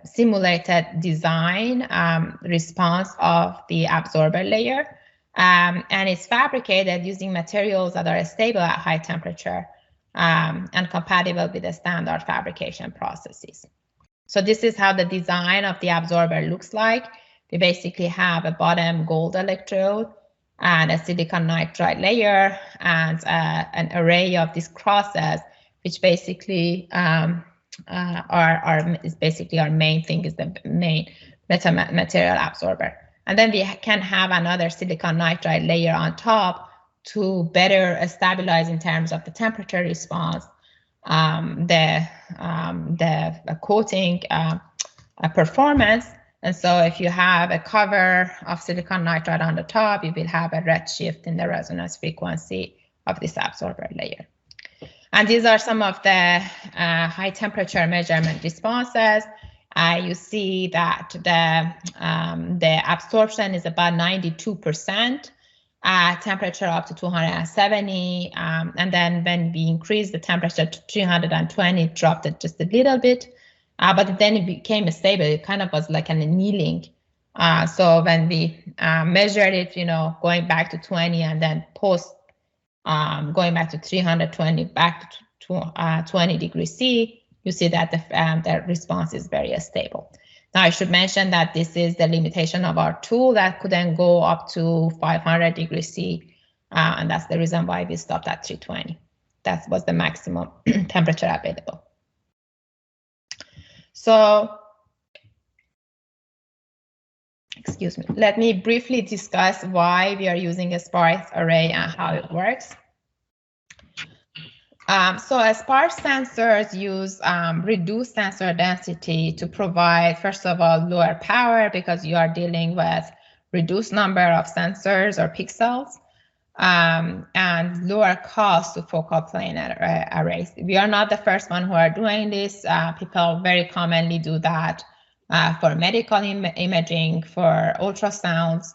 simulated design response of the absorber layer. And it's fabricated using materials that are stable at high temperature and compatible with the standard fabrication processes. So this is how the design of the absorber looks like. We basically have a bottom gold electrode and a silicon nitride layer and an array of these crosses, which basically is basically our main thing, is the main material absorber. And then we can have another silicon nitride layer on top to better stabilize in terms of the temperature response, the coating performance. And so if you have a cover of silicon nitride on the top, you will have a redshift in the resonance frequency of this absorber layer. And these are some of the high temperature measurement responses. You see that the absorption is about 92%, temperature up to 270. And then when we increased the temperature to 320, it dropped it just a little bit. But then it became stable. It kind of was like an annealing. So when we measured it, going back to 20 and then post going back to 320, back to 20 degrees C, you see that the response is very stable. Now I should mention that this is the limitation of our tool that could then go up to 500 degrees C, and that's the reason why we stopped at 320. That was the maximum temperature available. So, excuse me, let me briefly discuss why we are using a sparse array and how it works. So sparse sensors use reduced sensor density to provide, first of all, lower power because you are dealing with reduced number of sensors or pixels, and lower cost to focal plane arrays. We are not the first one who are doing this. People very commonly do that for medical imaging, for ultrasounds.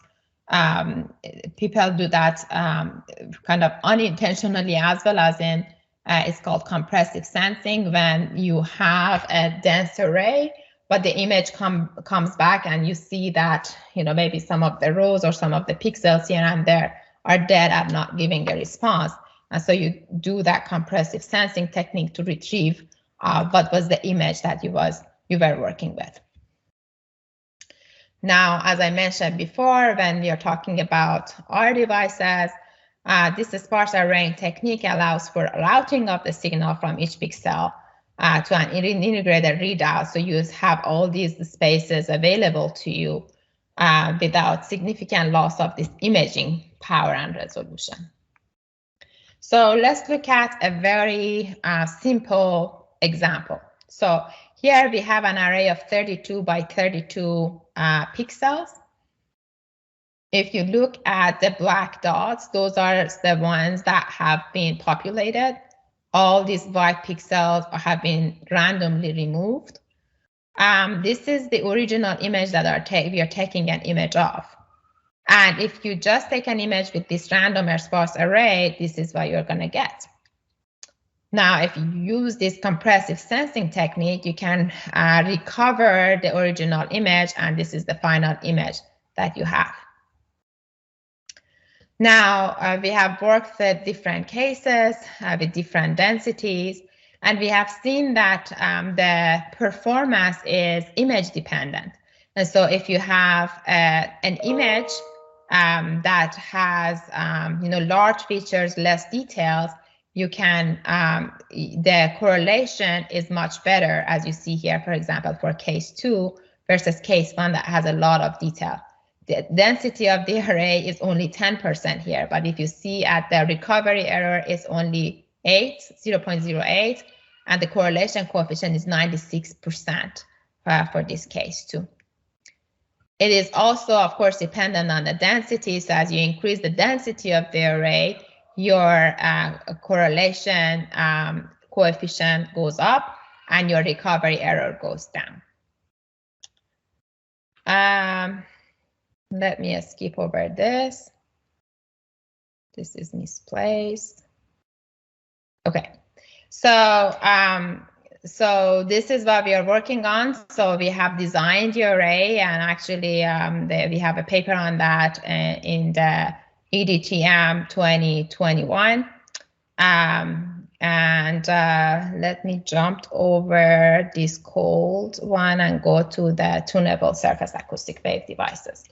People do that kind of unintentionally, as well as in it's called compressive sensing, when you have a dense array, but the image comes back and you see that, you know, maybe some of the rows or some of the pixels here and there are dead and not giving a response. And so you do that compressive sensing technique to retrieve what was the image that you were working with. Now, as I mentioned before, when we are talking about our devices, this sparse arraying technique allows for routing of the signal from each pixel to an integrated readout. So you have all these spaces available to you without significant loss of this imaging power and resolution. So let's look at a very simple example. So here we have an array of 32 by 32 pixels. If you look at the black dots, those are the ones that have been populated. All these white pixels have been randomly removed. This is the original image that we are taking an image of. And if you just take an image with this random or sparse array, this is what you're going to get. Now, if you use this compressive sensing technique, you can recover the original image, and this is the final image that you have. Now, we have worked with different cases with different densities, and we have seen that the performance is image dependent. And so if you have an image that has large features, less details, you can, the correlation is much better, as you see here, for example, for case 2 versus case 1 that has a lot of detail. The density of the array is only 10% here, but if you see at the recovery error is only 0.08, and the correlation coefficient is 96% for this case too. It is also, of course, dependent on the density. So as you increase the density of the array, your correlation coefficient goes up and your recovery error goes down. Let me skip over this. This is misplaced. Okay, so so this is what we are working on. So we have designed the array, and actually we have a paper on that in the EDTM 2021. Let me jump over this cold one and go to the tunable surface acoustic wave devices.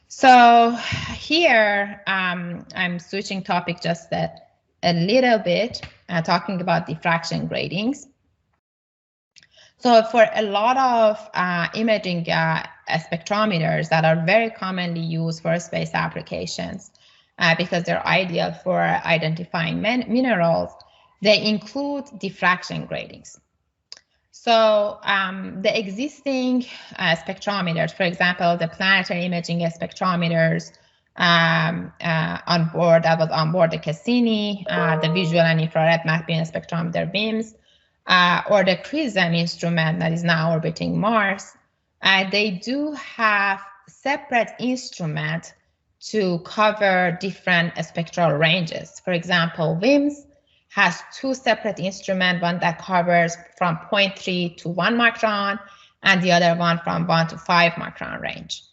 So here I'm switching topic just a little bit, talking about diffraction gratings. So for a lot of imaging spectrometers that are very commonly used for space applications, because they're ideal for identifying minerals, they include diffraction gratings. So the existing spectrometers, for example, the planetary imaging spectrometers on board the Cassini, the visual and infrared mapping spectrometer beams, or the CRISM instrument that is now orbiting Mars, they do have separate instruments to cover different spectral ranges. For example, WIMS has 2 separate instruments, one that covers from 0.3 to 1 micron, and the other one from 1 to 5 micron range.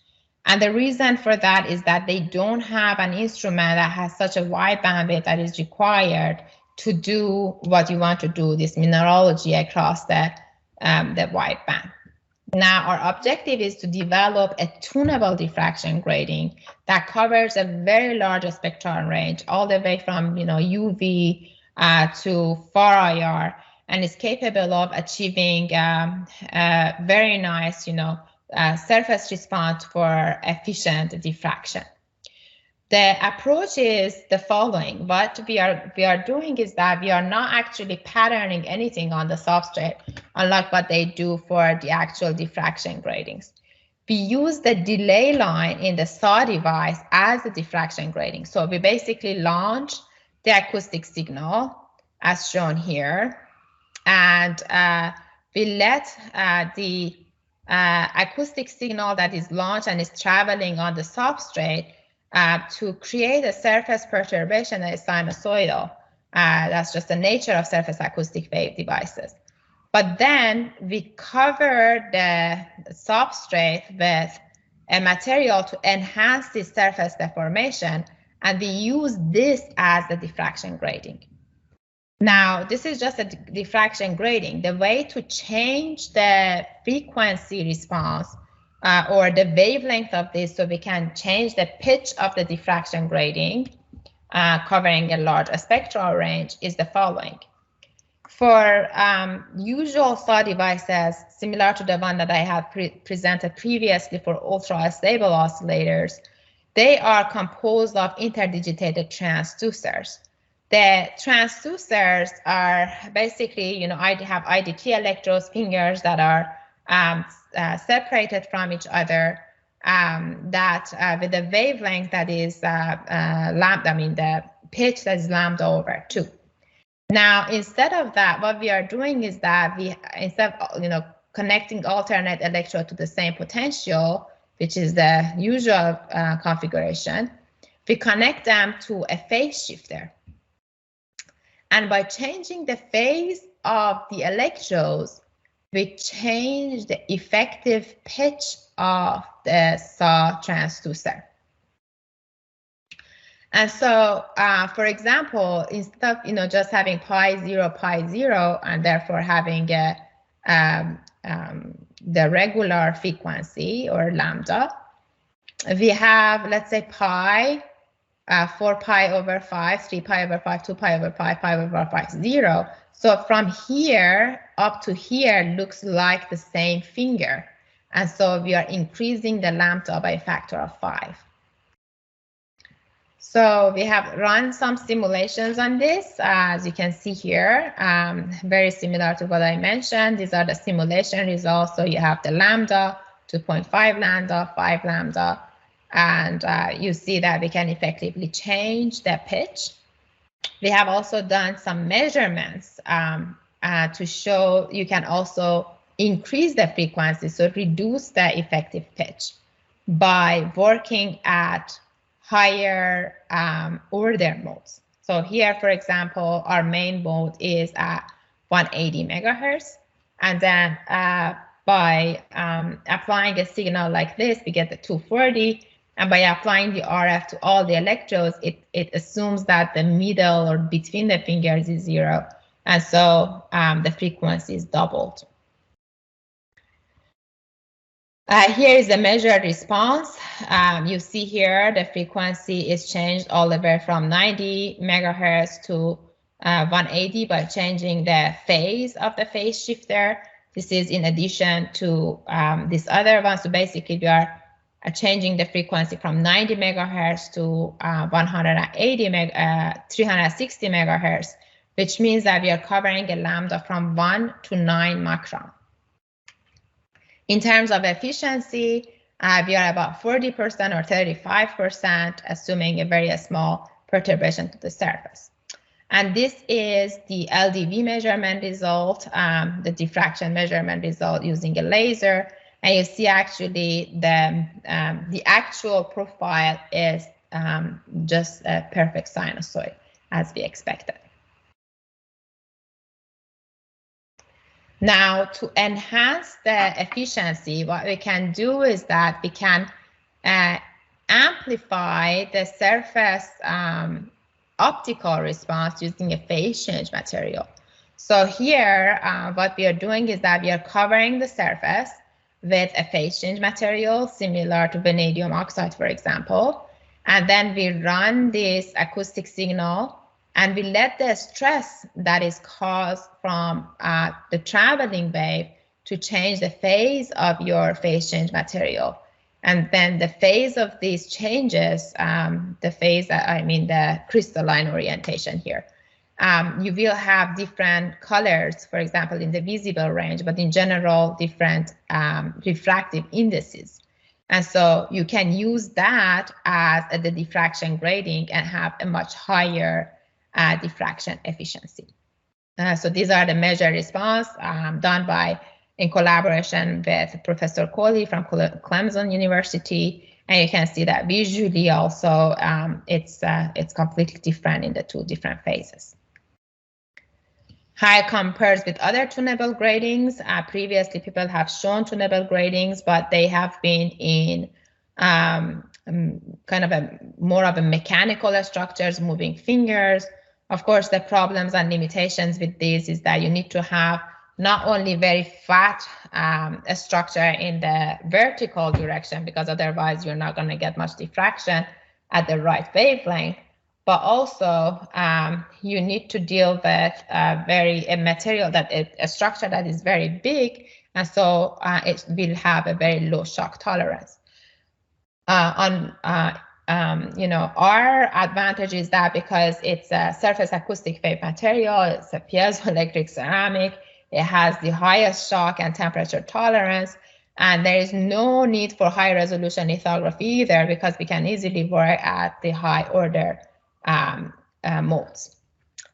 And the reason for that is that they don't have an instrument that has such a wide bandwidth that is required to do what you want to do, this mineralogy across the wide band. Now, our objective is to develop a tunable diffraction grating that covers a very large spectral range, all the way from UV to far IR, and is capable of achieving very nice surface response for efficient diffraction. The approach is the following. What we are doing is that we are not actually patterning anything on the substrate, unlike what they do for the actual diffraction gratings. We use the delay line in the SAW device as the diffraction grating. So we basically launch the acoustic signal as shown here, and we let the acoustic signal that is launched and is traveling on the substrate to create a surface perturbation that is sinusoidal. That's just the nature of surface acoustic wave devices. But then we cover the substrate with a material to enhance this surface deformation, and we use this as the diffraction grating. Now, this is just a diffraction grating. The way to change the frequency response or the wavelength of this so we can change the pitch of the diffraction grating covering a large spectral range is the following. For usual SAW devices, similar to the one that I have presented previously for ultra-stable oscillators, they are composed of interdigitated transducers. The transducers are basically, I have IDT electrodes, fingers that are separated from each other, with a wavelength that is lambda, the pitch that is lambda over 2. Now, instead of that, what we are doing is that we, instead of connecting alternate electrode to the same potential, which is the usual configuration, we connect them to a phase shifter. And by changing the phase of the electrodes, we change the effective pitch of the SAW transducer. And so, for example, instead of just having pi 0, and therefore having the regular frequency or lambda, we have, let's say, pi, 4 pi over 5, 3 pi over 5, 2 pi over 5, pi over 5, 0. So from here up to here looks like the same finger. And so we are increasing the lambda by a factor of 5. So we have run some simulations on this, as you can see here, very similar to what I mentioned. These are the simulation results. So you have the lambda, 2.5 lambda, 5 lambda, and you see that we can effectively change the pitch. We have also done some measurements to show you can also increase the frequency, so reduce the effective pitch by working at higher order modes. So here, for example, our main mode is at 180 megahertz. And then by applying a signal like this, we get the 240. And by applying the RF to all the electrodes, it assumes that the middle or between the fingers is 0. And so the frequency is doubled. Here is the measured response. You see here the frequency is changed all the way from 90 megahertz to 180 by changing the phase of the phase shifter. This is in addition to this other one. So basically, we are changing the frequency from 90 megahertz to 360 megahertz, which means that we are covering a lambda from 1 to 9 micron. In terms of efficiency, we are about 40% or 35%, assuming a very small perturbation to the surface. And this is the LDV measurement result, the diffraction measurement result using a laser. And you see actually the actual profile is just a perfect sinusoid, as we expected. Now, to enhance the efficiency, what we can do is that we can amplify the surface optical response using a phase change material. So here, what we are doing is that we are covering the surface with a phase change material similar to vanadium oxide, for example. And then we run this acoustic signal and we let the stress that is caused from the traveling wave to change the phase of your phase change material. And then the phase of these changes, the crystalline orientation here. You will have different colors, for example, in the visible range, but in general, different refractive indices. And so you can use that as the diffraction grating and have a much higher diffraction efficiency. So these are the measured response done by in collaboration with Professor Coley from Clemson University. And you can see that visually also it's completely different in the two different phases. How it compares with other tunable gratings. Previously, people have shown tunable gratings, but they have been in kind of more of a mechanical structures, moving fingers. Of course, the problems and limitations with this is that you need to have not only very fat structure in the vertical direction, because otherwise you're not going to get much diffraction at the right wavelength, but also you need to deal with a material that a structure that is very big, and so it will have a very low shock tolerance. Our advantage is that because it's a surface acoustic wave material, it's a piezoelectric ceramic, it has the highest shock and temperature tolerance, and there is no need for high resolution lithography either, because we can easily work at the high order modes.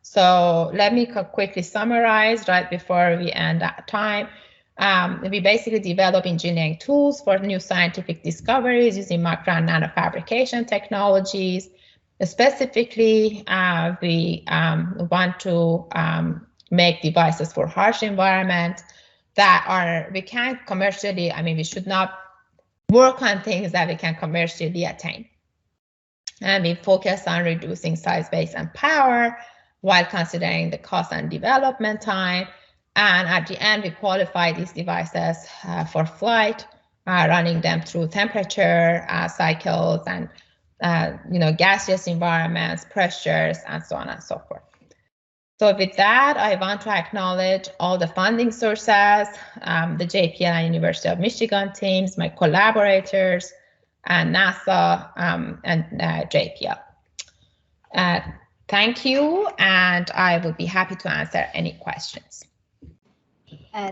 So let me quickly summarize right before we end that time. We basically develop engineering tools for new scientific discoveries using micro and nanofabrication technologies. Specifically, we want to make devices for harsh environment that we can't commercially, we should not work on things that we can commercially attain. And we focus on reducing size, base, and power while considering the cost and development time. And at the end, we qualify these devices for flight, running them through temperature cycles and gaseous environments, pressures, and so on and so forth. So with that, I want to acknowledge all the funding sources, the JPL and University of Michigan teams, my collaborators, and NASA and JPL. Thank you, and I will be happy to answer any questions.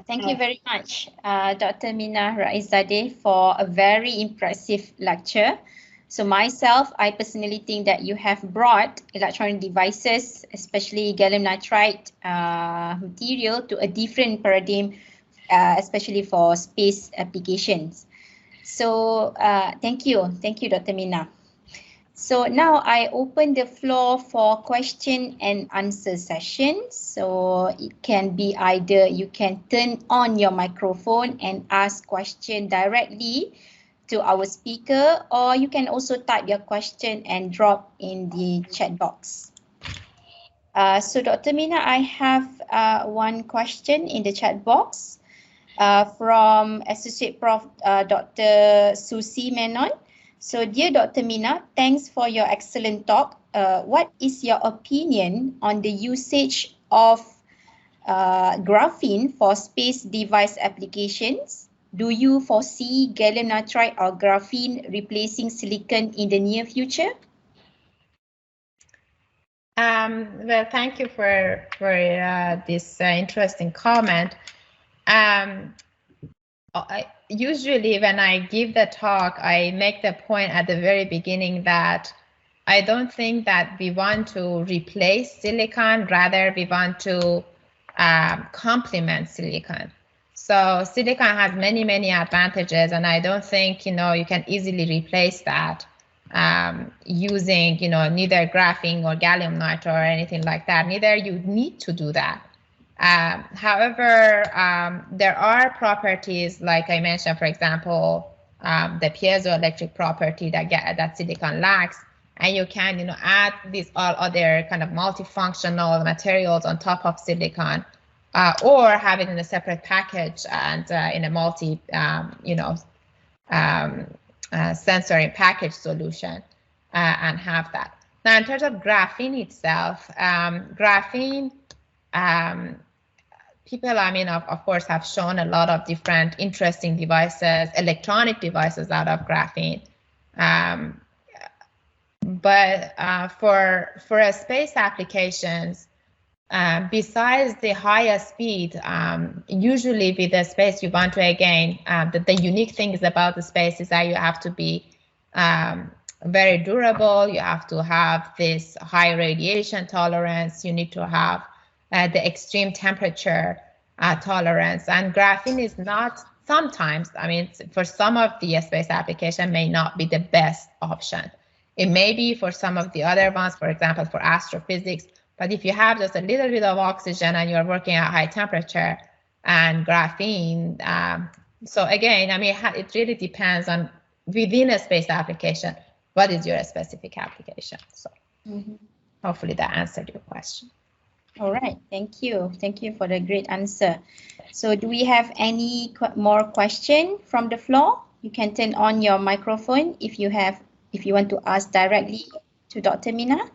Thank you very much, Dr. Mina Rais-Zadeh, for a very impressive lecture. So myself, I personally think that you have brought electronic devices, especially gallium nitride material, to a different paradigm, especially for space applications. So thank you, Dr. Mina. So now I open the floor for question and answer session. So it can be either you can turn on your microphone and ask question directly to our speaker, or you can also type your question and drop in the chat box. So Dr. Mina, I have one question in the chat box from Associate Prof. Dr. Susi Menon. So dear Dr. Mina, thanks for your excellent talk. What is your opinion on the usage of graphene for space device applications? Do you foresee gallium nitride or graphene replacing silicon in the near future? Well, thank you for this interesting comment. Usually when I give the talk, I make the point at the very beginning that I don't think that we want to replace silicon, rather we want to complement silicon. So silicon has many, many advantages, and I don't think, you can easily replace that using, neither graphene or gallium nitride or anything like that. Neither you need to do that. However, there are properties, like I mentioned, for example, the piezoelectric property that silicon lacks, and you can, add these all other kind of multifunctional materials on top of silicon, or have it in a separate package and in a multi, sensory package solution, and have that. Now, in terms of graphene itself, graphene. People, of course, have shown a lot of different interesting devices, electronic devices out of graphene. But for a space applications, besides the higher speed, usually with the space you want to, again, the unique things about the space is that you have to be very durable. You have to have this high radiation tolerance. You need to have the extreme temperature tolerance. And graphene is not sometimes, I mean, for some of the space application may not be the best option. It may be for some of the other ones, for example, for astrophysics. But if you have just a little bit of oxygen and you're working at high temperature and graphene, so again, I mean, it really depends on within a space application, what is your specific application? So hopefully that answered your question. All right, thank you. Thank you for the great answer. So do we have any more question from the floor? You can turn on your microphone if you want to ask directly to Dr. Mina.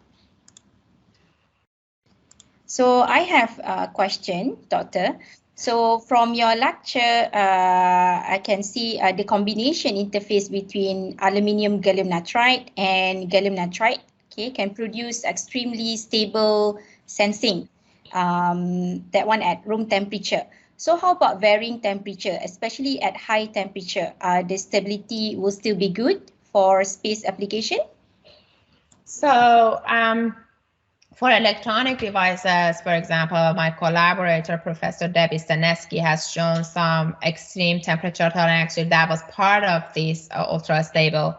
So I have a question, Doctor. So from your lecture, I can see the combination interface between aluminium gallium nitride and gallium nitride, okay, can produce extremely stable sensing, that one at room temperature. So how about varying temperature, especially at high temperature? The stability will still be good for space application? So for electronic devices, for example, my collaborator, Professor Debbie Stanesky, has shown some extreme temperature tolerance. Actually, that was part of this ultra-stable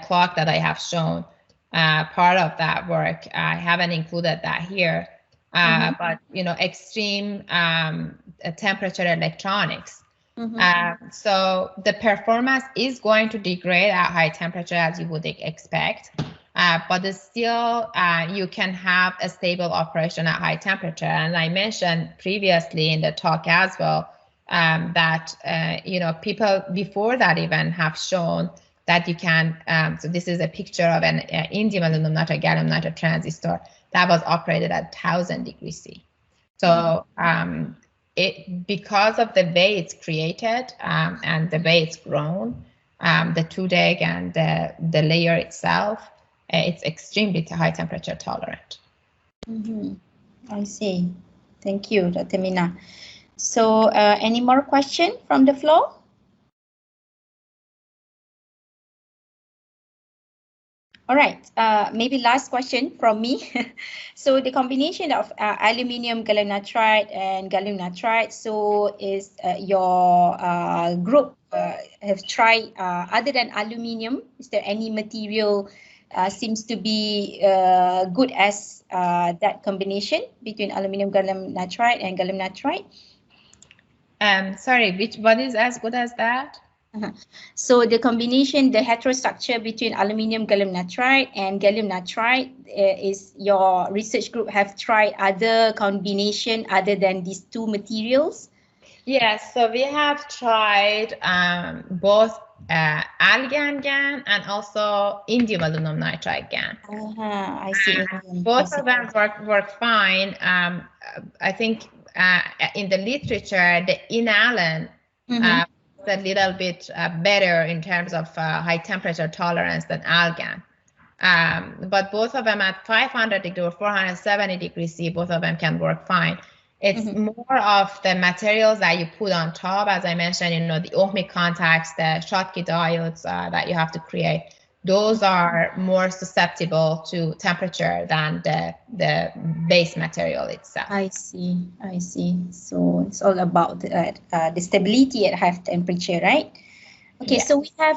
clock that I have shown. Part of that work, I haven't included that here, but you know, extreme temperature electronics. So the performance is going to degrade at high temperature, as you would expect. But still, you can have a stable operation at high temperature. And I mentioned previously in the talk as well that you know, people before that even have shown that you can. So this is a picture of an indium aluminum nitride gallium nitride transistor that was operated at 1000 degrees C. So because of the way it's created and the way it's grown, the 2DEG and the layer itself. It's extremely high temperature tolerant. I see. Thank you, Dr. Mina. So any more question from the floor? All right, maybe last question from me. So the combination of aluminium gallium nitride and gallium nitride, so is your group have tried other than aluminium, is there any material seems to be good as that combination between aluminium gallium nitride and gallium nitride? Sorry, what is as good as that? So the combination, the heterostructure between aluminium gallium nitride and gallium nitride, is your research group have tried other combination other than these two materials? Yes, so we have tried both AlGaN GaN and also indium aluminum nitride GaN. I see. Both of them work fine. I think in the literature, the inAlan is a little bit better in terms of high temperature tolerance than AlGaN. But both of them at 500 degrees or 470 degrees C, both of them can work fine. It's more of the materials that you put on top, as I mentioned, you know, the ohmic contacts, the Schottky diodes that you have to create. Those are more susceptible to temperature than the base material itself. I see. I see. So it's all about the stability at high temperature, right? Okay, so we have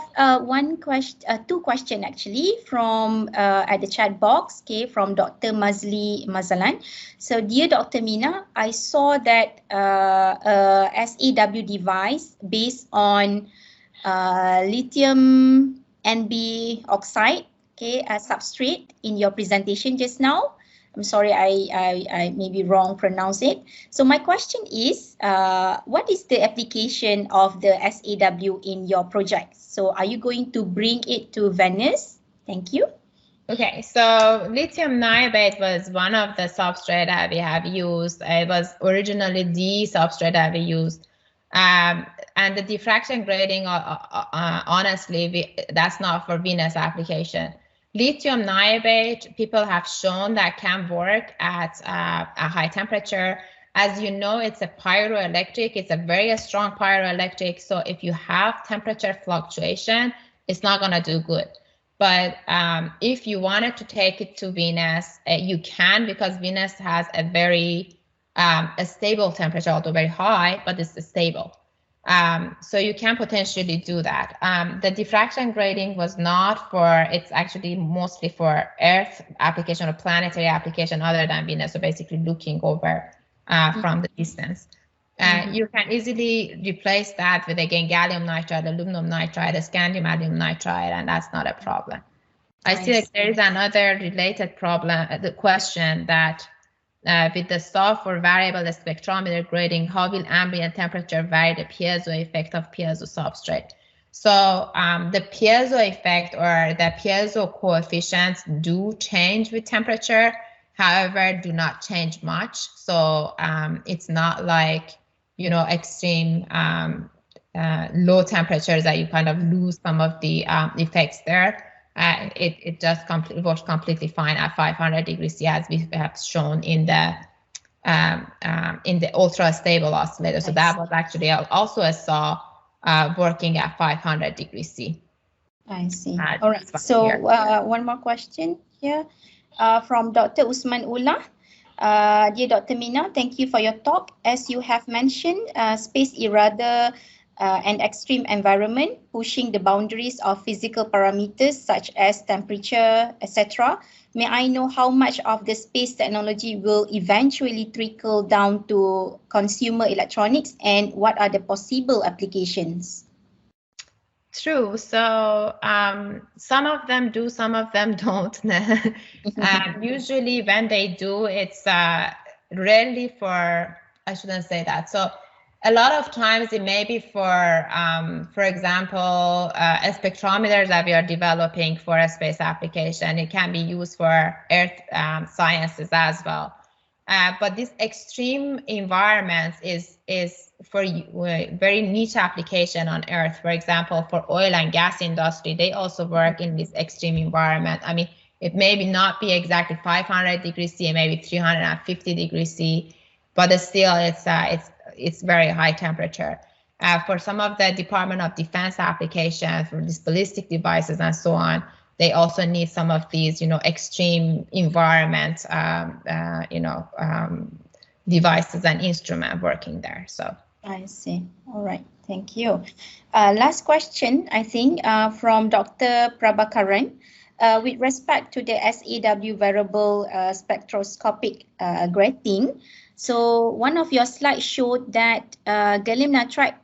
two questions actually from at the chat box, okay, from Dr. Mazli Mazalan. So, dear Dr. Mina, I saw that SAW device based on lithium NB oxide, okay, as substrate in your presentation just now. I'm sorry, I maybe wrong pronounce it. So my question is, what is the application of the SAW in your project? So are you going to bring it to Venus? Thank you. Okay, so lithium niobate was one of the substrate that we have used. It was originally the substrate that we used. And the diffraction grating, honestly, that's not for Venus application. Lithium niobate, people have shown that can work at a high temperature. As you know, it's a pyroelectric. It's a very strong pyroelectric. So if you have temperature fluctuation, it's not going to do good. But if you wanted to take it to Venus, you can, because Venus has a very a stable temperature, although very high, but it's stable. So you can potentially do that. The diffraction grating was not for, it's actually mostly for Earth application or planetary application other than Venus, so basically looking over from the distance. You can easily replace that with, again, gallium nitride, aluminum nitride, scandium aluminum nitride, and that's not a problem. I see that there is another related problem, the question that with the soft or variable spectrometer grating, how will ambient temperature vary the piezo effect of piezo substrate? So the piezo effect or the piezo coefficients do change with temperature, however, do not change much. So it's not like, you know, extreme low temperatures that you kind of lose some of the effects there. It just works completely fine at 500 degrees C, as we have shown in the ultra stable oscillator. So that was actually also a saw working at 500 degrees C. I see. All right. So one more question here from Dr. Usman Ullah. Dear Dr. Mina, thank you for your talk. As you have mentioned, space is rather an extreme environment, pushing the boundaries of physical parameters such as temperature, etc. May I know how much of the space technology will eventually trickle down to consumer electronics, and what are the possible applications? True. So some of them do, some of them don't. Usually when they do, it's rarely for, I shouldn't say that. So a lot of times it may be for example, spectrometers that we are developing for a space application. It can be used for Earth sciences as well. But this extreme environments is for very niche application on Earth. For example, for oil and gas industry, they also work in this extreme environment. I mean, it may not be exactly 500 degrees C, maybe 350 degrees C, but still it's very high temperature. For some of the Department of Defense applications, for these ballistic devices and so on, they also need some of these, you know, extreme environment, devices and instrument working there. So I see. All right. Thank you. Last question, I think, from Dr. Prabhakaran. With respect to the SAW variable spectroscopic grating, so one of your slides showed that gallium nitride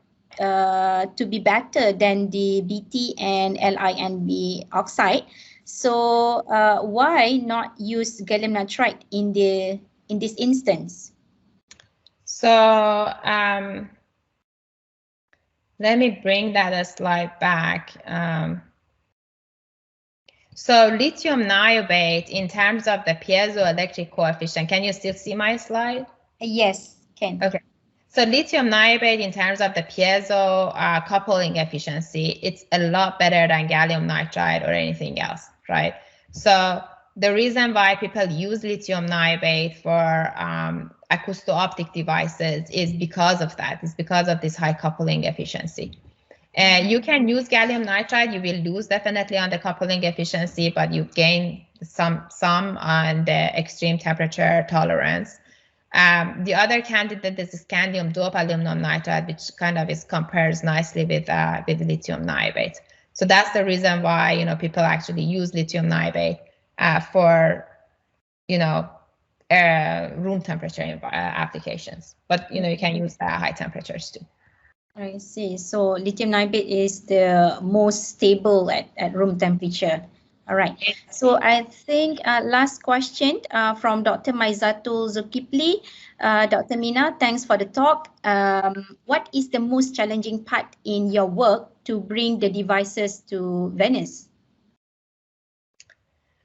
to be better than the BT and LINB oxide. So why not use gallium nitride in this instance? So let me bring that slide back. So lithium niobate, in terms of the piezoelectric coefficient, can you still see my slide? Yes, can. Okay. So lithium niobate, in terms of the piezo coupling efficiency, it's a lot better than gallium nitride or anything else, right? So the reason why people use lithium niobate for Acousto optic devices is because of that. It's because of this high coupling efficiency. You can use gallium nitride. You will lose definitely on the coupling efficiency, but you gain some on the extreme temperature tolerance. The other candidate is scandium dope aluminum nitride, which kind of compares nicely with lithium niobate. So that's the reason why, you know, people actually use lithium niobate for, you know, room temperature applications. But, you know, you can use high temperatures too. I see. So lithium niobate is the most stable at room temperature. All right. So I think last question from Dr. Maizatul Zulkifli. Dr. Mina, thanks for the talk. What is the most challenging part in your work to bring the devices to Venus?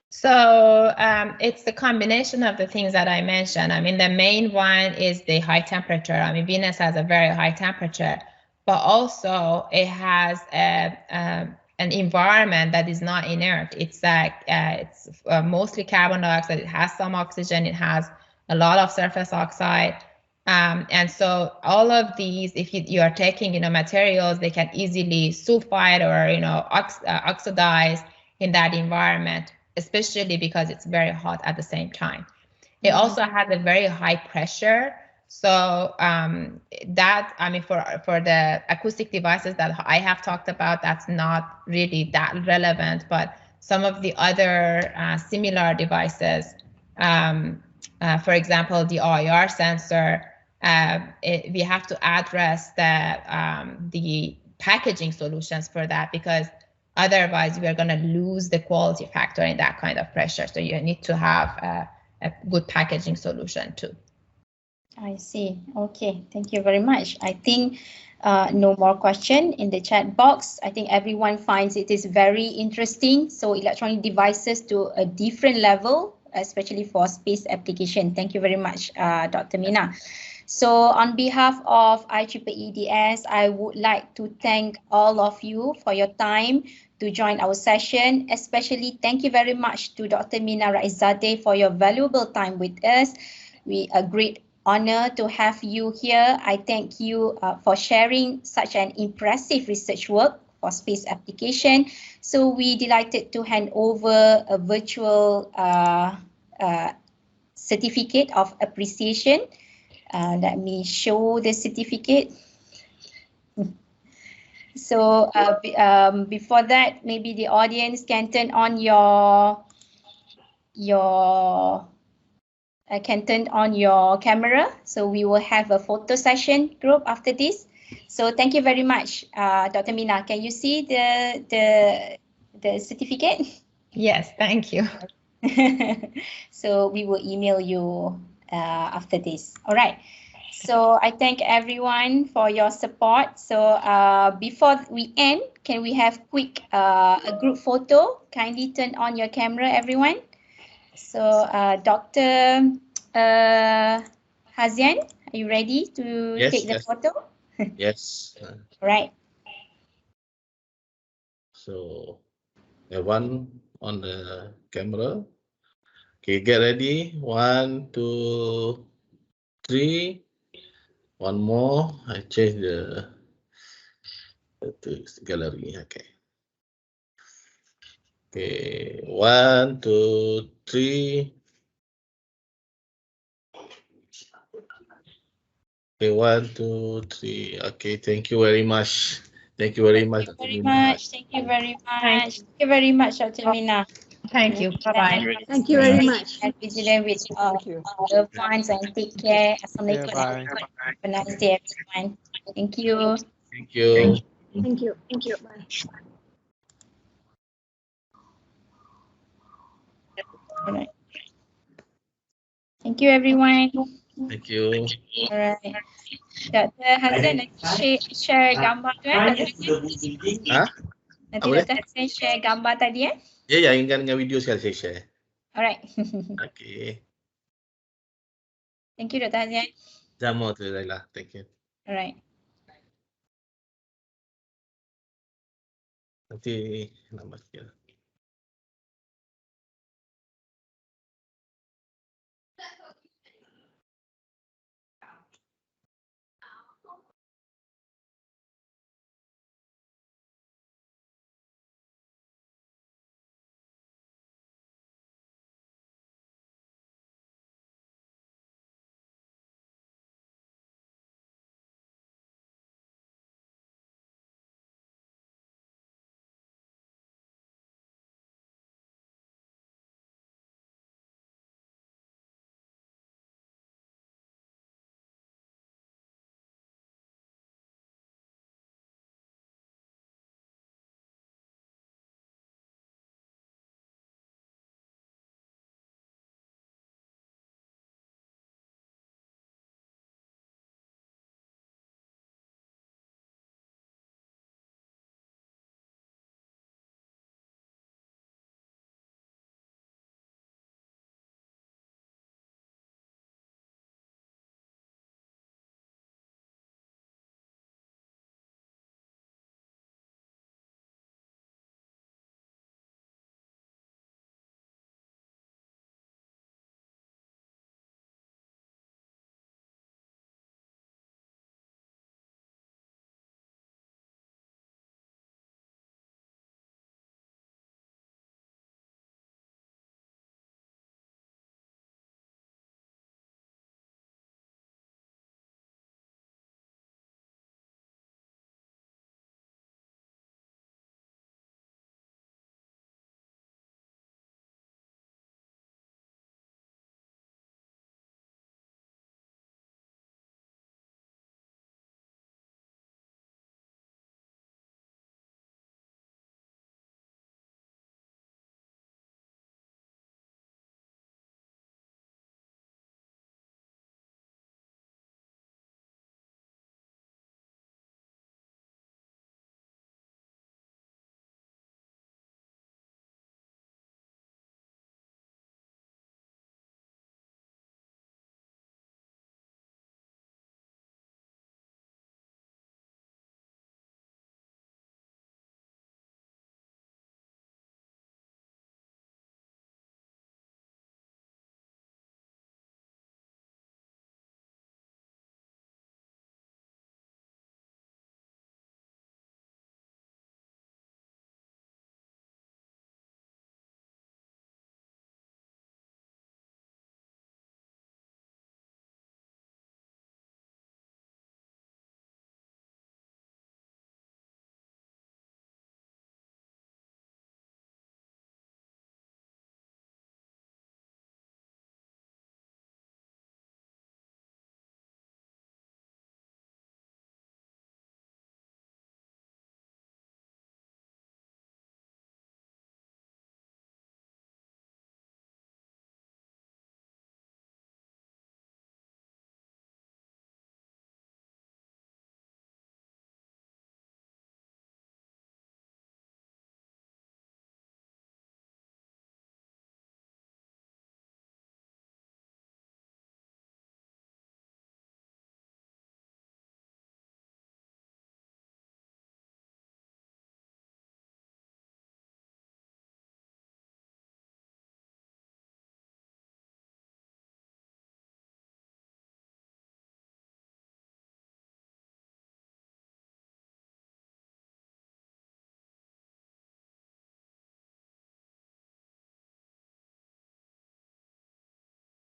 So it's the combination of the things that I mentioned. I mean, the main one is the high temperature. I mean, Venus has a very high temperature, but also it has an environment that is not inert. It's mostly carbon dioxide. It has some oxygen. It has a lot of surface oxide. And so all of these, if you are taking, you know, materials, they can easily sulfide or, you know, oxidize in that environment, especially because it's very hot at the same time. It also has a very high pressure. So that, I mean, for the acoustic devices that I have talked about, that's not really that relevant, but some of the other similar devices, for example, the IR sensor, we have to address the packaging solutions for that, because otherwise we are going to lose the quality factor in that kind of pressure. So you need to have a good packaging solution too. I see. Okay, thank you very much. I think no more question in the chat box. I think everyone finds it is very interesting. So electronic devices to a different level, especially for space application. Thank you very much, Dr. Mina. So on behalf of Ieee, I would like to thank all of you for your time to join our session. Especially thank you very much to Dr. Mina Rais-Zadeh for your valuable time with us. We are great honor to have you here. I thank you for sharing such an impressive research work for space application. So we delighted to hand over a virtual certificate of appreciation. Let me show the certificate. So before that, maybe the audience can turn on can turn on your camera. So we will have a photo session group after this. So thank you very much, Dr. Mina. Can you see the certificate? Yes, thank you. So we will email you after this. All right. So I thank everyone for your support. So before we end, can we have quick a group photo? Kindly turn on your camera, everyone. So Dr. Hazian, are you ready to take the photo? Yes. All right. So one on the camera. Okay, get ready. 1, 2, 3. One more. I change the gallery. Okay. Okay. 1, 2, 3. Okay. 1, 2, 3. Okay. Thank you very much. Thank you very much. Thank you very much. Thank you very much. Thank you very much, Dr. Mina. Thank you. Bye-bye. Thank you very much. And vigilant with loved ones and take care. Assalamualaikum. Have a nice day, everyone. Thank you. Thank you. Thank you. Thank you. Bye. All right. Thank you, everyone. Thank you. All right. Dr. Hasan, share gambar tu Dr. Hah? Nanti Dr. Hasan share gambar tadi Ya, ingat dengan video sekali saya share. Alright. Okay. Thank you, Dr. Hasan. Sama tu Ezaila. Thank you. Alright. Nanti nama sikit.